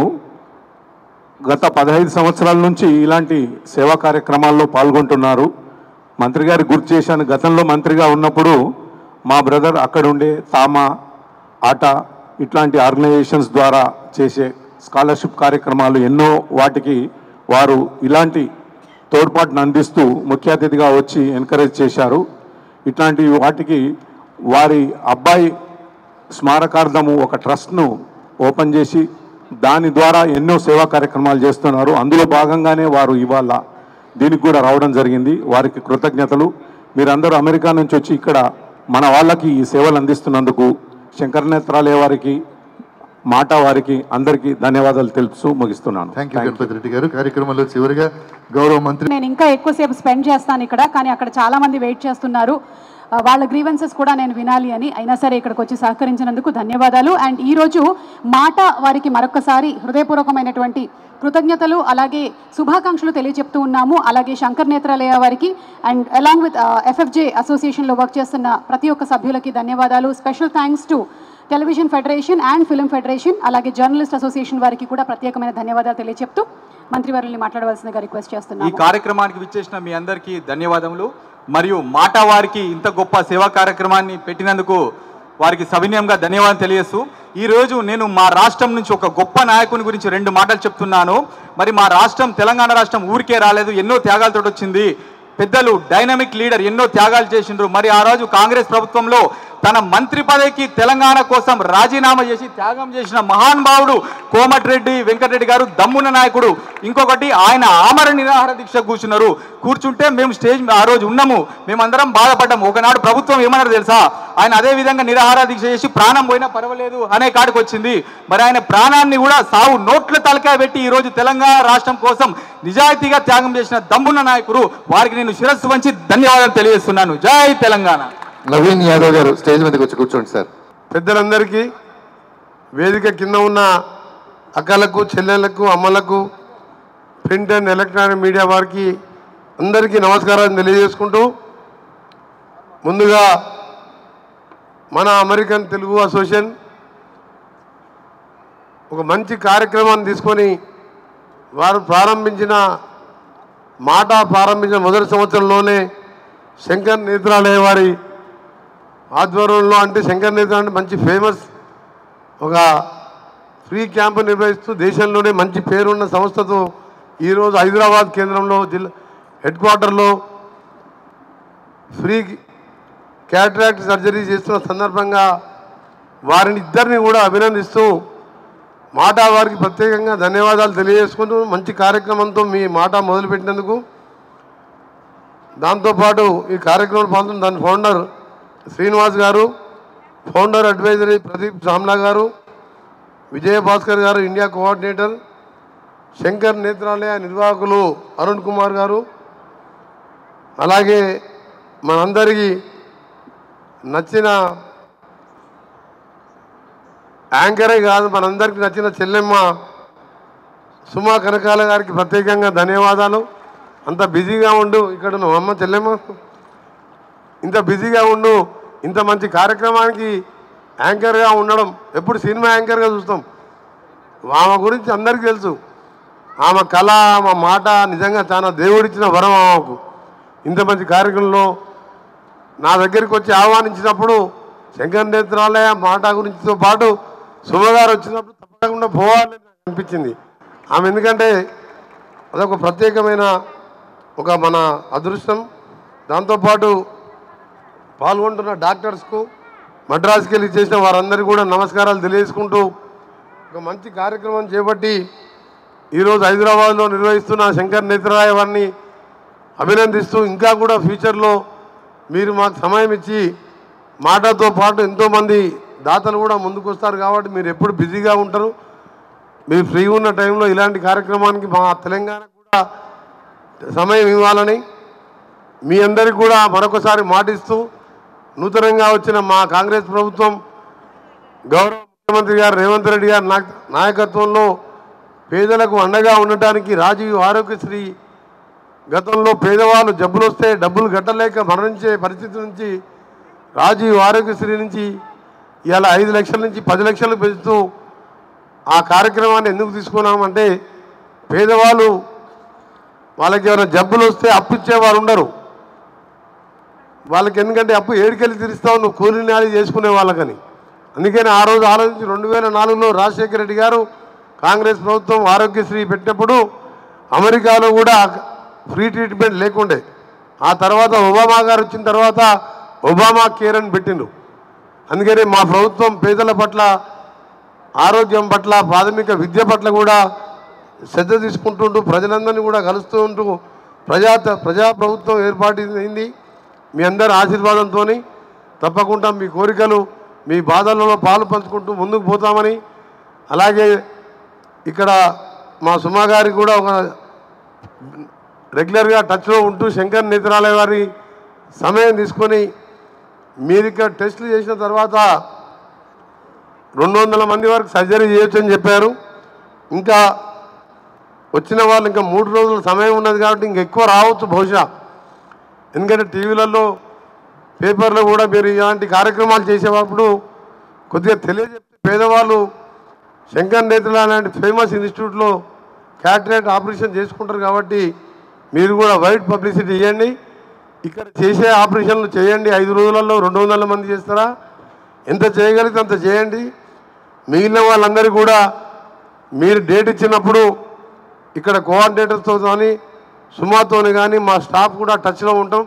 గత 15 సంవత్సరాల నుంచి ఇలాంటి సేవా కార్యక్రమాల్లో పాల్గొంటున్నారు. మంత్రి గారికి గుర్తు చేశాను, గతంలో మంత్రిగా ఉన్నప్పుడు మా బ్రదర్ అక్కడ ఉండే తామా ఆట ఇట్లాంటి ఆర్గనైజేషన్స్ ద్వారా చేసే స్కాలర్షిప్ కార్యక్రమాలు ఎన్నో వాటికి వారు ఇలాంటి తోడ్పాటును అందిస్తూ ముఖ్య అతిథిగా వచ్చి ఎంకరేజ్ చేశారు. ఇట్లాంటి వాటికి వారి అబ్బాయి స్మారకార్థము ఒక ట్రస్ట్ను ఓపెన్ చేసి దాని ద్వారా ఎన్నో సేవా కార్యక్రమాలు చేస్తున్నారు. అందులో భాగంగానే వారు ఇవాళ దీనికి కూడా రావడం జరిగింది. వారికి కృతజ్ఞతలు. మీరందరూ అమెరికా నుంచి వచ్చి ఇక్కడ మన వాళ్ళకి ఈ సేవలు అందిస్తున్నందుకు శంకర్ నేత్రాలయ వారికి, మాట వారికి అందరికీ ధన్యవాదాలు తెలుపుతూ ముగిస్తున్నాను. థ్యాంక్ యూ గణపతి రెడ్డి గారు. కార్యక్రమంలో చివరిగా గౌరవ మంత్రి. నేను ఇంకా ఎక్కువసేపు స్పెండ్ చేస్తాను ఇక్కడ, కానీ అక్కడ చాలా మంది వెయిట్ చేస్తున్నారు. వాళ్ళ గ్రీవెన్సెస్ కూడా నేను వినాలి అని. అయినా సరే ఇక్కడికి వచ్చి సహకరించినందుకు ధన్యవాదాలు. అండ్ ఈరోజు మాట వారికి మరొకసారి హృదయపూర్వకమైనటువంటి కృతజ్ఞతలు అలాగే శుభాకాంక్షలు తెలియజెప్తూ ఉన్నాము. అలాగే శంకర్ నేత్రాలయ వారికి అండ్ అలాంగ్ విత్ FFJ అసోసియేషన్లో వర్క్ చేస్తున్న ప్రతి ఒక్క సభ్యులకి ధన్యవాదాలు. Special thanks to television federation and film federation అలాగే జర్నలిస్ట్ అసోసియేషన్ వారికి కూడా ప్రత్యేకమైన ధన్యవాదాలు తెలియజెప్తూ మంత్రివర్యుల్ని మాట్లాడవలసిందిగా రిక్వెస్ట్ చేస్తున్నాను. ఈ కార్యక్రమానికి విచ్చేసిన మీ అందరికీ ధన్యవాదములు. మరియు మాట వారికి ఇంత గొప్ప సేవా కార్యక్రమాన్ని పెట్టినందుకు వారికి సవినయంగా ధన్యవాదాలు తెలియజేస్తూ ఈరోజు నేను మా రాష్ట్రం నుంచి ఒక గొప్ప నాయకుని గురించి 2 మాటలు చెప్తున్నాను. మరి మా రాష్ట్రం తెలంగాణ రాష్ట్రం ఊరికే రాలేదు, ఎన్నో త్యాగాలతో వచ్చింది. పెద్దలు డైనమిక్ లీడర్ ఎన్నో త్యాగాలు చేసిండ్రు. మరి ఆ రోజు కాంగ్రెస్ ప్రభుత్వంలో తన మంత్రి పదవికి తెలంగాణ కోసం రాజీనామా చేసి త్యాగం చేసిన మహానుభావుడు కోమటిరెడ్డి వెంకటరెడ్డి గారు, దమ్మున నాయకుడు. ఇంకొకటి ఆయన ఆమర నిరాహార దీక్ష కూర్చుంటే మేము స్టేజ్ ఆ రోజు ఉన్నాము, మేమందరం బాధపడ్డాము. ఒకనాడు ప్రభుత్వం ఏమన్నారు తెలుసా, ఆయన అదే విధంగా నిరాహార దీక్ష చేసి ప్రాణం పోయినా పర్వాలేదు అనే కాడికి వచ్చింది. మరి ఆయన ప్రాణాన్ని కూడా సావు నోట్ల తలకాయ పెట్టి ఈరోజు తెలంగాణ రాష్ట్రం కోసం నిజాయితీగా త్యాగం చేసిన దమ్మున్న నాయకుడు. వారికి నేను శిరస్సు వంచి ధన్యవాదాలు తెలియజేస్తున్నాను. జై తెలంగాణ. నవీన్ యాదవ్ గారు స్టేజ్ మీదకి వచ్చి కూర్చోండి సార్. పెద్దలందరికీ, వేదిక కింద ఉన్న అక్కలకు, చెల్లెళ్లకు, అమ్మలకు, ప్రింట్ అండ్ ఎలక్ట్రానిక్ మీడియా వారికి అందరికీ నమస్కారాలు తెలియజేసుకుంటూ, ముందుగా మన అమెరికన్ తెలుగు అసోసియేషన్ ఒక మంచి కార్యక్రమాన్ని తీసుకొని వారు ప్రారంభించిన మొదటి సంవత్సరంలోనే శంకర్ నేత్రాలయ వారి ఆధ్వర్యంలో, అంటే శంకర్ నేత్రాలయ అంటే మంచి ఫేమస్ ఒక ఫ్రీ క్యాంపు నిర్వహిస్తూ దేశంలోనే మంచి పేరున్న సంస్థతో ఈరోజు హైదరాబాద్ కేంద్రంలో హెడ్ క్వార్టర్లో ఫ్రీ క్యాటరాక్ట్ సర్జరీ చేస్తున్న సందర్భంగా వారిని ఇద్దరిని కూడా అభినందిస్తూ మాటా వారికి ప్రత్యేకంగా ధన్యవాదాలు తెలియజేసుకుంటూ మంచి కార్యక్రమంతో మీ మాట మొదలుపెట్టినందుకు, దాంతోపాటు ఈ కార్యక్రమం పాల్గొన్న దాని ఫౌండర్ శ్రీనివాస్ గారు, ఫౌండర్ అడ్వైజరీ ప్రదీప్ సామ్లా గారు, విజయభాస్కర్ గారు ఇండియా కోఆర్డినేటర్, శంకర్ నేత్రాలయ నిర్వాహకులు అరుణ్ కుమార్ గారు, అలాగే మనందరికీ నచ్చిన యాంకరే కాదు మనందరికీ నచ్చిన చెల్లెమ్మ సుమా కనకాల గారికి ప్రత్యేకంగా ధన్యవాదాలు. అంత బిజీగా ఉండు ఇక్కడ నువ్వు అమ్మ చెల్లెమ్మ ఇంత బిజీగా ఉండు, ఇంత మంచి కార్యక్రమానికి యాంకర్గా ఉండడం, ఎప్పుడు సినిమా యాంకర్గా చూస్తాం. ఆమె గురించి అందరికీ తెలుసు. ఆమె కళ, ఆమె మాట నిజంగా చాలా దేవుడిచ్చిన వరం ఆమెకు. ఇంత మంచి కార్యక్రమంలో నా దగ్గరికి వచ్చి ఆహ్వానించినప్పుడు శంకర్ నేత్రాలయ మాట గురించితో పాటు సుమగారు వచ్చినప్పుడు తప్పకుండా పోవాలని అనిపించింది ఆమె. ఎందుకంటే అదొక ప్రత్యేకమైన ఒక మన అదృష్టం. దాంతోపాటు పాల్గొంటున్న డాక్టర్స్కు, మద్రాసుకి వెళ్ళి చేసిన వారందరికీ కూడా నమస్కారాలు తెలియజేసుకుంటూ, ఒక మంచి కార్యక్రమం చేపట్టి ఈరోజు హైదరాబాద్లో నిర్వహిస్తున్న శంకర్ నేత్రాలయ వారిని అభినందిస్తూ, ఇంకా కూడా ఫ్యూచర్లో మీరు మాకు సమయం ఇచ్చి మాటతో పాటు ఎంతోమంది దాతలు కూడా ముందుకు వస్తారు కాబట్టి మీరు ఎప్పుడు బిజీగా ఉంటారు. మీరు ఫ్రీ ఉన్న టైంలో ఇలాంటి కార్యక్రమానికి మా తెలంగాణకు కూడా సమయం ఇవ్వాలని మీ అందరికీ కూడా మరొకసారి మాటిస్తూ, నూతనంగా వచ్చిన మా కాంగ్రెస్ ప్రభుత్వం గౌరవ ముఖ్యమంత్రి గారు రేవంత్ రెడ్డి గారి నాయకత్వంలో పేదలకు అండగా ఉండటానికి రాజీవ్ ఆరోగ్యశ్రీ, గతంలో పేదవాళ్ళు జబ్బులు వస్తే డబ్బులు కట్టలేక మరణించే పరిస్థితి నుంచి రాజీవ్ ఆరోగ్యశ్రీ నుంచి ఇవాళ 5 లక్షల నుంచి 10 లక్షలు పెంచుతూ ఆ కార్యక్రమాన్ని ఎందుకు తీసుకున్నామంటే, పేదవాళ్ళు వాళ్ళకి ఏమైనా జబ్బులు వస్తే అప్పు ఇచ్చేవారు ఉండరు వాళ్ళకి. ఎందుకంటే అప్పు ఏడుకెళ్ళి తీరుస్తావు, నువ్వు కూలీ నాలి చేసుకునే వాళ్ళకని. అందుకని ఆ రోజు ఆలోచించి 2004లో రాజశేఖర రెడ్డి గారు కాంగ్రెస్ ప్రభుత్వం ఆరోగ్యశ్రీ పెట్టినప్పుడు అమెరికాలో కూడా ఫ్రీ ట్రీట్మెంట్ లేకుండే. ఆ తర్వాత ఒబామా గారు వచ్చిన తర్వాత ఒబామా కేర్ అని పెట్టిండు. అందుకని మా ప్రభుత్వం పేదల పట్ల, ఆరోగ్యం పట్ల, ప్రాథమిక విద్య పట్ల కూడా శ్రద్ధ తీసుకుంటుంటూ ప్రజలందరినీ కూడా కలుస్తూ ఉంటూ ప్రజాప్రభుత్వం ఏర్పాటైంది. మీ అందరి ఆశీర్వాదంతో తప్పకుండా మీ కోరికలు, మీ బాధలలో పాలు పంచుకుంటూ ముందుకు పోతామని, అలాగే ఇక్కడ మా సుమా గారికి కూడా ఒక రెగ్యులర్గా టచ్లో ఉంటూ శంకర్ నేత్రాలయ వారి సమయం తీసుకొని మీరు ఇక్కడ టెస్టులు చేసిన తర్వాత 200 మంది వరకు సర్జరీ చేయొచ్చు అని చెప్పారు. ఇంకా వచ్చిన వాళ్ళు ఇంకా 3 రోజుల సమయం ఉన్నది కాబట్టి ఇంకెక్కువ రావచ్చు బహుశా. ఎందుకంటే టీవీలలో, పేపర్లో కూడా మీరు ఇలాంటి కార్యక్రమాలు చేసేటప్పుడు కొద్దిగా తెలియజెప్తే పేదవాళ్ళు శంకర్ నేత్రాలయ లాంటి ఫేమస్ ఇన్స్టిట్యూట్లో క్యాటరాక్ట్ ఆపరేషన్ చేసుకుంటారు. కాబట్టి మీరు కూడా వైడ్ పబ్లిసిటీ ఇవ్వండి. ఇక్కడ చేసే ఆపరేషన్లు చేయండి. 5 రోజులలో 200 మంది చేస్తారా? ఎంత చేయగలిగితే అంత చేయండి. మిగిలిన వాళ్ళందరూ కూడా మీరు డేట్ ఇచ్చినప్పుడు ఇక్కడ కోఆర్డినేటర్స్తో కానీ సుమాతో కానీ మా స్టాఫ్ కూడా టచ్లో ఉంటాం.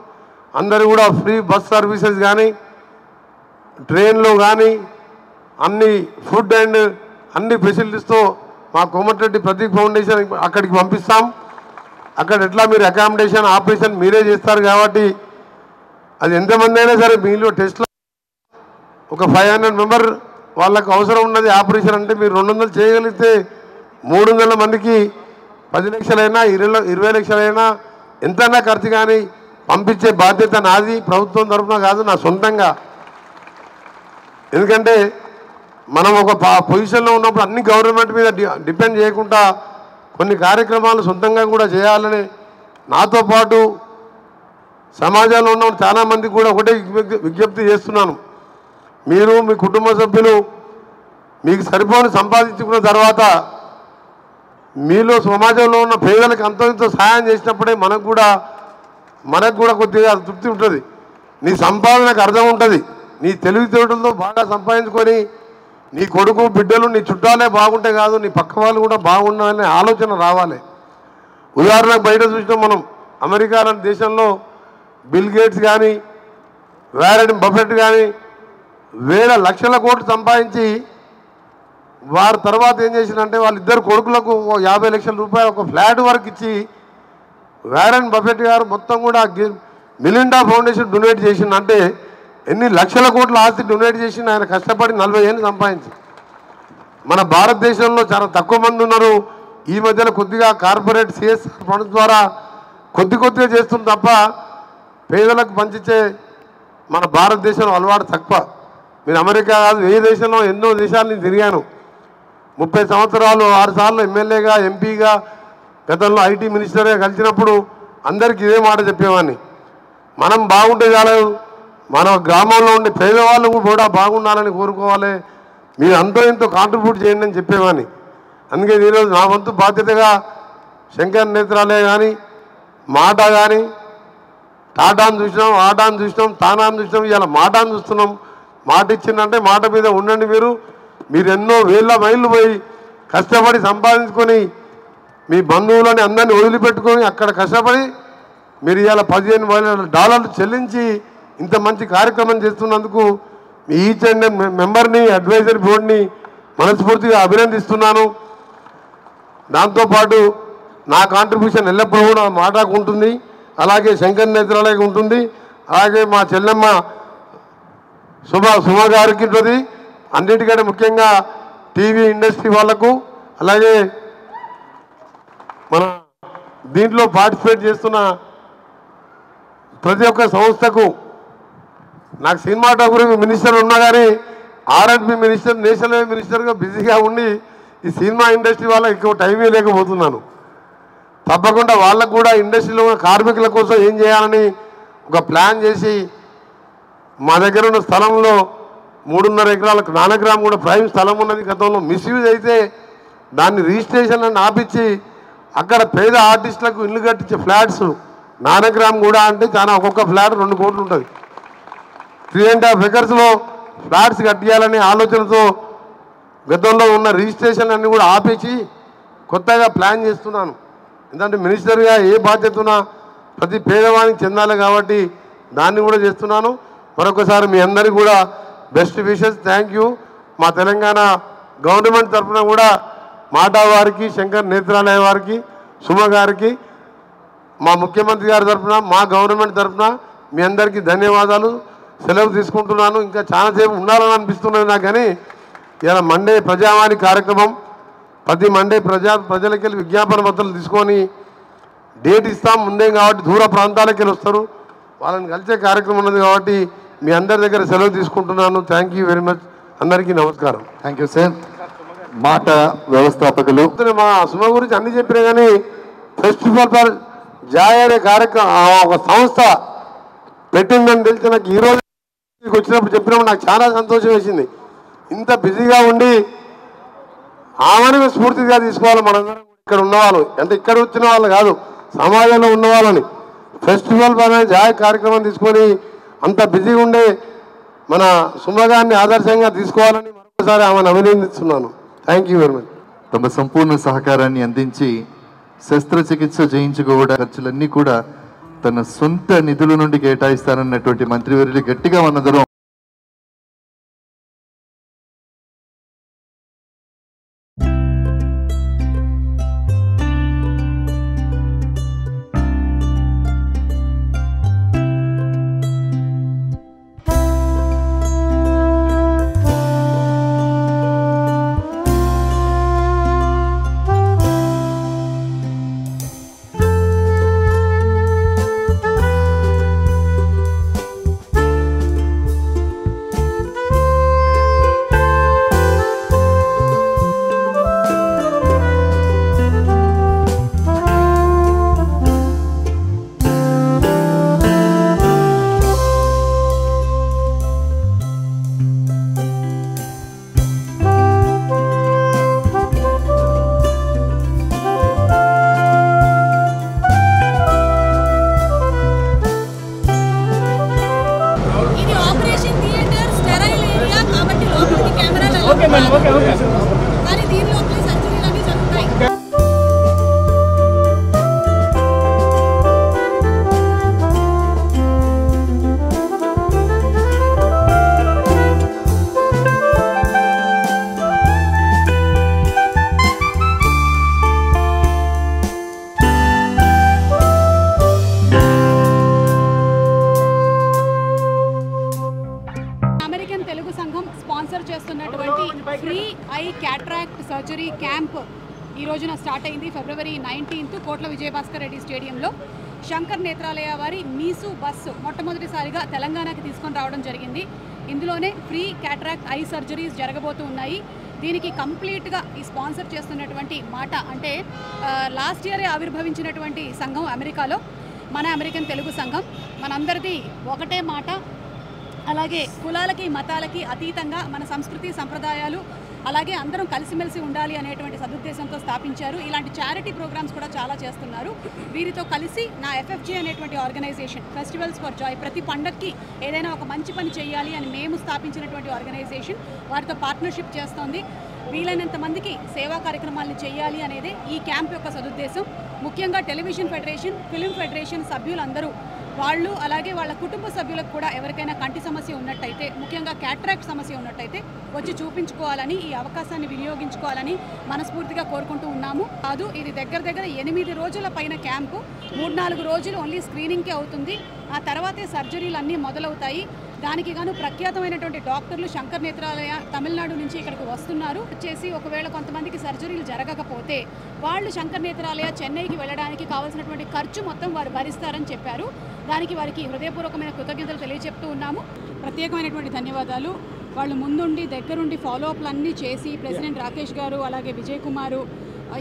అందరూ కూడా ఫ్రీ బస్ సర్వీసెస్ కానీ, ట్రైన్లో కానీ అన్ని ఫుడ్ అండ్ అన్ని ఫెసిలిటీస్తో మా కోమటిరెడ్డి ప్రదీప్ ఫౌండేషన్ అక్కడికి పంపిస్తాం. అక్కడ ఎట్లా మీరు అకామిడేషన్, ఆపరేషన్ మీరే చేస్తారు కాబట్టి అది ఎంతమంది అయినా సరే మీలో టెస్ట్లో ఒక 500 మెంబర్ వాళ్ళకు అవసరం ఉన్నది ఆపరేషన్ అంటే మీరు 200 చేయగలిగితే 300 మందికి 10 లక్షలైనా 20 లక్షలైనా ఎంతైనా ఖర్చు కానీ పంపించే బాధ్యత నాది, ప్రభుత్వం తరఫున కాదు, నా సొంతంగా. ఎందుకంటే మనం ఒక పొజిషన్లో ఉన్నప్పుడు అన్ని గవర్నమెంట్ మీద డిపెండ్ చేయకుండా కొన్ని కార్యక్రమాలు సొంతంగా కూడా చేయాలని నాతో పాటు సమాజంలో ఉన్న చాలామంది కూడా ఒకటే విజ్ఞప్తి చేస్తున్నాను. మీరు మీ కుటుంబ సభ్యులు మీకు సరిపోని సంపాదించుకున్న తర్వాత మీలో సమాజంలో ఉన్న పేదలకు అంతో ఇంతో సహాయం చేసినప్పుడే మనకు కూడా కొద్దిగా తృప్తి ఉంటుంది. నీ సంపాదనకు అర్థం ఉంటుంది. నీ తెలివితేటలతో బాగా సంపాదించుకొని నీ కొడుకు బిడ్డలు నీ చుట్టాలే బాగుంటే కాదు, నీ పక్క వాళ్ళు కూడా బాగుండాలనే ఆలోచన రావాలి. ఉదాహరణకు బయట చూసినాం మనం, అమెరికా లాంటి దేశంలో బిల్ గేట్స్ కానీ వారెన్ బఫెట్ కానీ వేల లక్షల కోట్లు సంపాదించి వారి తర్వాత ఏం చేసిందంటే వాళ్ళిద్దరు కొడుకులకు 50 లక్షల రూపాయలు ఒక ఫ్లాట్ వరకు ఇచ్చి వారెన్ బఫెట్ గారు మొత్తం కూడా మిలిండా ఫౌండేషన్ డొనేట్ చేసిందంటే ఎన్ని లక్షల కోట్ల ఆస్తి డొనేట్ చేసింది ఆయన కష్టపడి 40 ఏళ్ళు సంపాదించి. మన భారతదేశంలో చాలా తక్కువ మంది ఉన్నారు. ఈ మధ్యన కొద్దిగా కార్పొరేట్ సిఎస్ఆర్ ఫండ్స్ ద్వారా కొద్దిగా చేస్తుంది తప్ప పేదలకు పంచిచ్చే మన భారతదేశంలో అలవాటు తక్కువ. మీరు అమెరికా కాదు, ఏ దేశంలో ఎన్నో దేశాలు నేను తిరిగాను. 30 సంవత్సరాలు 6 సార్లు ఎమ్మెల్యేగా ఎంపీగా గతంలో ఐటీ మినిస్టర్గా కలిసినప్పుడు అందరికీ ఇదే మాట చెప్పేవాడిని, మనం బాగుంటే చాలు, మన గ్రామంలో ఉండే పేదవాళ్ళు కూడా బాగుండాలని కోరుకోవాలి, మీరు అంతో ఇంతో కాంట్రిబ్యూట్ చేయండి అని చెప్పేవాడిని. అందుకే ఈరోజు నా వంతు బాధ్యతగా శంకర్ నేత్రాలయ కానీ మాట కానీ టాటాను చూసినాం, ఆటాను చూసినాం, తానాను చూసినాం, ఇలా మాటాను చూస్తున్నాం. మాట ఇచ్చిందంటే మాట మీద ఉండండి. మీరు ఎన్నో వేల మైళ్ళు పోయి కష్టపడి సంపాదించుకొని మీ బంధువులని అందరినీ వదిలిపెట్టుకొని అక్కడ కష్టపడి మీరు ఇవాళ $15,000 చెల్లించి ఇంత మంచి కార్యక్రమం చేస్తున్నందుకు మీ ఈచ్ అండ్ మెంబర్ని అడ్వైజరీ బోర్డుని మనస్ఫూర్తిగా అభినందిస్తున్నాను. దాంతోపాటు నా కాంట్రిబ్యూషన్ ఎల్లప్పుడూ కూడా మాటకు ఉంటుంది, అలాగే శంకర్ నేత్రాలయకు ఉంటుంది, అలాగే మా చెల్లెమ్మ సుమ గారికి ఉంటుంది. అన్నిటికంటే ముఖ్యంగా టీవీ ఇండస్ట్రీ వాళ్లకు, అలాగే మన దీంట్లో పార్టిసిపేట్ చేస్తున్న ప్రతి ఒక్క సంస్థకు. నాకు సినిమాటోగ్రఫీ మినిస్టర్ ఉన్నా కానీ R&B మినిస్టర్, నేషనల్ హైవే మినిస్టర్గా బిజీగా ఉండి ఈ సినిమా ఇండస్ట్రీ వాళ్ళకి ఎక్కువ టైమే లేకపోతున్నాను. తప్పకుండా వాళ్ళకు కూడా ఇండస్ట్రీలో ఉన్న కార్మికుల కోసం ఏం చేయాలని ఒక ప్లాన్ చేసి మా దగ్గర ఉన్న స్థలంలో 3.5 ఎకరాలకు నానగ్రామ్ కూడా ప్రైమ్ స్థలం ఉన్నది. గతంలో మిస్యూజ్ అయితే దాన్ని రిజిస్ట్రేషన్ అని ఆపించి అక్కడ పేద ఆర్టిస్టులకు ఇల్లు కట్టించే ఫ్లాట్స్ నానగ్రామ్ కూడా అంటే చాలా ఒక్కొక్క ఫ్లాట్ 2 కోట్లు ఉంటుంది. 3.5 ఎకర్స్లో ఫ్లాట్స్ కట్టియాలనే ఆలోచనతో గతంలో ఉన్న రిజిస్ట్రేషన్ అన్ని కూడా ఆపేసి కొత్తగా ప్లాన్ చేస్తున్నాను. ఎందుకంటే మినిస్టర్గా ఏ బాధ్యత ఉన్నా ప్రతి పేదవానికి చెందాలి కాబట్టి దాన్ని కూడా చేస్తున్నాను. మరొకసారి మీ అందరికీ కూడా బెస్ట్ విషెస్, థ్యాంక్ యూ. మా తెలంగాణ గవర్నమెంట్ తరఫున కూడా మాటా వారికి, శంకర్ నేత్రాలయ వారికి, సుమ గారికి, మా ముఖ్యమంత్రి గారి తరఫున, మా గవర్నమెంట్ తరఫున మీ అందరికీ ధన్యవాదాలు. సెలవు తీసుకుంటున్నాను. ఇంకా చాలాసేపు ఉండాలని అనిపిస్తున్నది నాకు, కానీ ఇలా మండే ప్రజావాణి కార్యక్రమం ప్రతి మండే ప్రజలకి వెళ్ళి విజ్ఞాపన పత్రాలు తీసుకొని డేట్ ఇస్తాం ముందే కాబట్టి దూర ప్రాంతాలకు వెళ్ళి వస్తారు, వాళ్ళని కలిసే కార్యక్రమం ఉన్నది కాబట్టి మీ అందరి దగ్గర సెలవు తీసుకుంటున్నాను. Thank you very much. అందరికీ నమస్కారం. Thank you sir. మాట వ్యవస్థాపకులు మా సుమ గురించి అన్ని చెప్పినా కానీ ఫెస్టివల్ ఫర్ జాయ్ అనే కార్యక్రమం ఒక సంస్థ పెట్టిందని తెలిసి నాకు ఈరోజు వచ్చినప్పుడు చెప్పినప్పుడు నాకు చాలా సంతోషం వేసింది. ఇంత బిజీగా ఉండి ఆమెను స్ఫూర్తిగా తీసుకోవాలి మనందరం ఇక్కడ ఉన్నవాళ్ళు, అంటే ఇక్కడ వచ్చిన వాళ్ళు కాదు, సమాజంలో ఉన్నవాళ్ళని ఫెస్టివల్ అనే జాయ్ కార్యక్రమం తీసుకొని అంత బిజీగా ఉండే మన సుమగారిని ఆదర్శంగా తీసుకోవాలని మరొకసారి ఆమెను అభినందిస్తున్నాను. Thank you very much. తమ సంపూర్ణ సహకారాన్ని అందించి శస్త్రచికిత్స చేయించుకోవడం ఖర్చులన్నీ కూడా తన సొంత నిధుల నుండి కేటాయిస్తానన్నటువంటి మంత్రివర్యులు గట్టిగా మనందరం కానీ దీనిలో సర్జరీలు అన్నీ జరుగుతాయి. అమెరికన్ తెలుగు సంఘం స్పాన్సర్ చేస్తున్నటువంటి free I cataract surgery camp ఈ రోజున స్టార్ట్ అయింది. ఫిబ్రవరి 19 కోట్ల విజయభాస్కర్ రెడ్డి స్టేడియంలో శంకర్ నేత్రాలయ వారి మీసు బస్సు మొట్టమొదటిసారిగా తెలంగాణకి తీసుకొని రావడం జరిగింది. ఇందులోనే ఫ్రీ క్యాట్రాక్ట్ ఐ సర్జరీస్ జరగబోతూ ఉన్నాయి. దీనికి కంప్లీట్గా ఈ స్పాన్సర్ చేస్తున్నటువంటి మాట అంటే లాస్ట్ ఇయరే ఆవిర్భవించినటువంటి సంఘం అమెరికాలో మన అమెరికన్ తెలుగు సంఘం. మనందరిది ఒకటే మాట, అలాగే కులాలకి మతాలకి అతీతంగా మన సంస్కృతి సంప్రదాయాలు అలాగే అందరం కలిసిమెలిసి ఉండాలి అనేటువంటి సదుద్దేశంతో స్థాపించారు. ఇలాంటి చారిటీ ప్రోగ్రామ్స్ కూడా చాలా చేస్తున్నారు. వీరితో కలిసి నా FFJ అనేటువంటి ఆర్గనైజేషన్ ఫెస్టివల్స్ ఫర్ జాయ్ ప్రతి పండగకి ఏదైనా ఒక మంచి పని చేయాలి అని మేము స్థాపించినటువంటి ఆర్గనైజేషన్ వారితో పార్ట్నర్షిప్ చేస్తోంది. వీలైనంత మందికి సేవా కార్యక్రమాలను చేయాలి అనేది ఈ క్యాంప్ యొక్క సదుద్దేశం. ముఖ్యంగా టెలివిజన్ ఫెడరేషన్, ఫిలిం ఫెడరేషన్ సభ్యులందరూ వాళ్ళు అలాగే వాళ్ళ కుటుంబ సభ్యులకు కూడా ఎవరికైనా కంటి సమస్య ఉన్నట్టయితే ముఖ్యంగా క్యాట్రాక్ట్ సమస్య ఉన్నట్టయితే వచ్చి చూపించుకోవాలని ఈ అవకాశాన్ని వినియోగించుకోవాలని మనస్ఫూర్తిగా కోరుకుంటూ ఉన్నాము. కాదు ఇది దగ్గర 8 రోజుల పైన క్యాంపు. 3-4 రోజులు ఓన్లీ స్క్రీనింగ్కే అవుతుంది. ఆ తర్వాతే సర్జరీలు అన్నీ మొదలవుతాయి. దానికి గాను ప్రఖ్యాతమైనటువంటి డాక్టర్లు శంకర్ నేత్రాలయ తమిళనాడు నుంచి ఇక్కడికి వస్తున్నారు. వచ్చేసి ఒకవేళ కొంతమందికి సర్జరీలు జరగకపోతే వాళ్ళు శంకర్ నేత్రాలయ చెన్నైకి వెళ్ళడానికి కావాల్సినటువంటి ఖర్చు మొత్తం వారు భరిస్తారని చెప్పారు. దానికి వారికి హృదయపూర్వకమైన కృతజ్ఞతలు తెలియజెప్తూ ఉన్నాము. ప్రత్యేకమైనటువంటి ధన్యవాదాలు. వాళ్ళు ముందుండి దగ్గరుండి ఫాలోఅప్లన్నీ చేసి ప్రెసిడెంట్ రాకేష్ గారు అలాగే విజయ్ కుమారు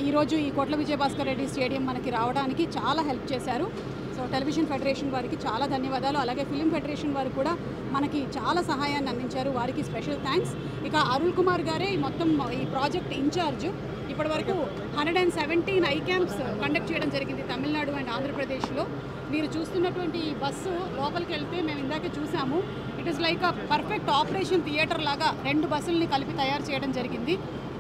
ఈరోజు ఈ కోట్ల విజయభాస్కర్ రెడ్డి స్టేడియం మనకి రావడానికి చాలా హెల్ప్ చేశారు. సో టెలివిజన్ ఫెడరేషన్ వారికి చాలా ధన్యవాదాలు. అలాగే ఫిలిం ఫెడరేషన్ వారు కూడా మనకి చాలా సహాయాన్ని అందించారు. వారికి స్పెషల్ థ్యాంక్స్. ఇక అరుల్ కుమార్ గారే మొత్తం ఈ ప్రాజెక్ట్ ఇన్ఛార్జ్. ఇప్పటి వరకు 117 ఐ క్యాంప్స్ కండక్ట్ చేయడం జరిగింది తమిళనాడు అండ్ ఆంధ్రప్రదేశ్లో. మీరు చూస్తున్నటువంటి ఈ బస్సు లోపలికి వెళ్తే మేము ఇందాకే చూసాము. It is like a perfect operation theatre లాగా 2 బస్సుల్ని కలిపి తయారు చేయడం జరిగింది.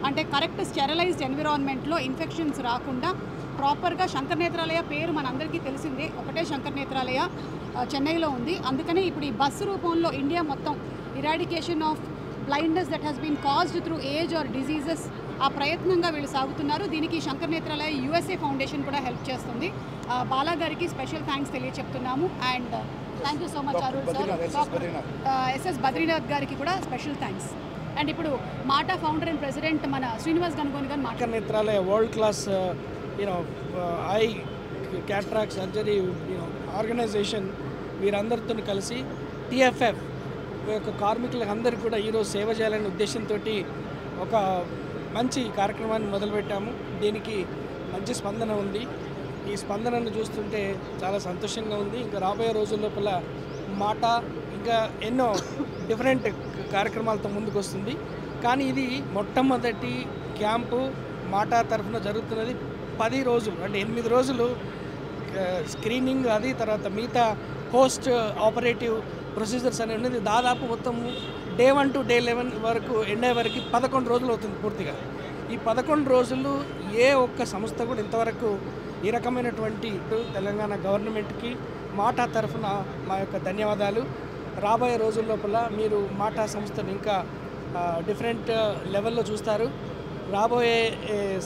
అంటే కరెక్ట్ స్టెరిలైజ్డ్ ఎన్విరాన్మెంట్లో ఇన్ఫెక్షన్స్ రాకుండా ప్రాపర్గా శంకర్ నేత్రాలయ పేరు మనందరికీ తెలిసిందే. ఒకటే శంకర్ నేత్రాలయ చెన్నైలో ఉంది. అందుకనే ఇప్పుడు ఈ బస్సు రూపంలో ఇండియా మొత్తం eradication of blindness that has been caused through age or diseases ఆ ప్రయత్నంగా వీళ్ళు సాగుతున్నారు. దీనికి శంకర్ నేత్రాలయ USA ఫౌండేషన్ కూడా హెల్ప్ చేస్తుంది. బాలా గారికి స్పెషల్ థ్యాంక్స్ తెలియచెప్తున్నాము. And thank you so much Arun sir. SS Badrinath గారికి కూడా స్పెషల్ థ్యాంక్స్. అండ్ ఇప్పుడు మాటా ఫౌండర్ అండ్ ప్రెసిడెంట్ మన శ్రీనివాస్ గన్గోని గారు Shankar Nethralaya world class eye cataract surgery organisation వీరందరితో కలిసి TFF యొక్క కార్మికులకు అందరికీ కూడా ఈరోజు సేవ చేయాలనే ఉద్దేశంతో ఒక మంచి కార్యక్రమాన్ని మొదలుపెట్టాము. దీనికి మంచి స్పందన ఉంది. ఈ స్పందనను చూస్తుంటే చాలా సంతోషంగా ఉంది. ఇంకా రాబోయే రోజుల లోపల మాట ఇంకా ఎన్నో డిఫరెంట్ కార్యక్రమాలతో ముందుకు వస్తుంది. కానీ ఇది మొట్టమొదటి క్యాంపు మాటా తరఫున జరుగుతున్నది. 10 రోజులు అంటే 8 రోజులు స్క్రీనింగ్, అది తర్వాత మిగతా పోస్ట్ ఆపరేటివ్ ప్రొసీజర్స్ అనేవి ఉన్నది. దాదాపు మొత్తం Day 1 to Day 11 వరకు ఎండ్ అయ్యే వరకు 11 రోజులు అవుతుంది పూర్తిగా. ఈ 11 రోజులు ఏ ఒక్క సంస్థ కూడా ఇంతవరకు ఈ రకమైనటువంటి తెలంగాణ గవర్నమెంట్కి మాటా తరఫున మా యొక్క ధన్యవాదాలు. రాబోయే రోజుల లోపల మీరు మాటా సంస్థను ఇంకా డిఫరెంట్ లెవెల్లో చూస్తారు. రాబోయే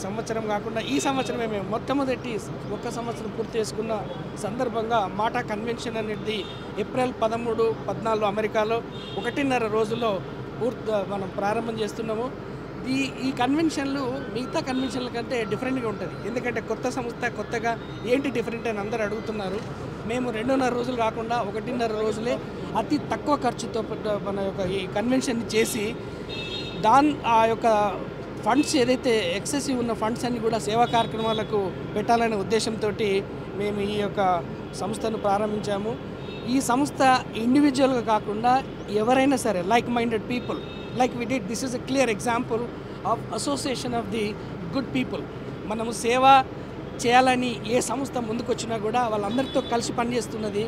సంవత్సరం కాకుండా ఈ సంవత్సరమే మేము మొట్టమొదటి 1 సంవత్సరం పూర్తి చేసుకున్న సందర్భంగా మాటా కన్వెన్షన్ అనేది ఏప్రిల్ 13, 14 అమెరికాలో 1.5 రోజుల్లో మనం ప్రారంభం చేస్తున్నాము. ఈ కన్వెన్షన్లు మిగతా కన్వెన్షన్ల కంటే డిఫరెంట్గా ఉంటుంది. ఎందుకంటే కొత్త సంస్థ, కొత్తగా ఏంటి డిఫరెంట్ అని అందరూ అడుగుతున్నారు. మేము 2.5 రోజులు కాకుండా 1.5 రోజులే అతి తక్కువ ఖర్చుతో మన యొక్క ఈ కన్వెన్షన్ చేసి ఆ యొక్క ఫండ్స్ ఏదైతే ఎక్సెసివ్ ఉన్న ఫండ్స్ అన్ని కూడా సేవా కార్యక్రమాలకు పెట్టాలనే ఉద్దేశంతో మేము ఈ యొక్క సంస్థను ప్రారంభించాము. ఈ సంస్థ ఇండివిజువల్గా కాకుండా ఎవరైనా సరే like minded people like we did, this is a clear example of association of the good people. మనము సేవ చేయాలని ఏ సంస్థ ముందుకొచ్చినా కూడా వాళ్ళందరితో కలిసి పనిచేస్తున్నది.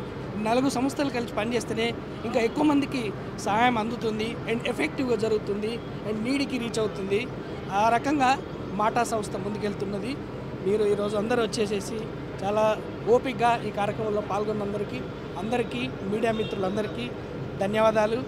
4 సంస్థలు కలిసి పనిచేస్తేనే ఇంకా ఎక్కువ మందికి సహాయం అందుతుంది అండ్ ఎఫెక్టివ్గా జరుగుతుంది అండ్ నీడికి రీచ్ అవుతుంది. ఆ రకంగా మాటా సంస్థ ముందుకెళ్తున్నది. మీరు ఈరోజు అందరూ వచ్చేసేసి చాలా ఓపికగా ఈ కార్యక్రమంలో పాల్గొన్న అందరికీ మీడియా మిత్రులందరికీ ధన్యవాదాలు.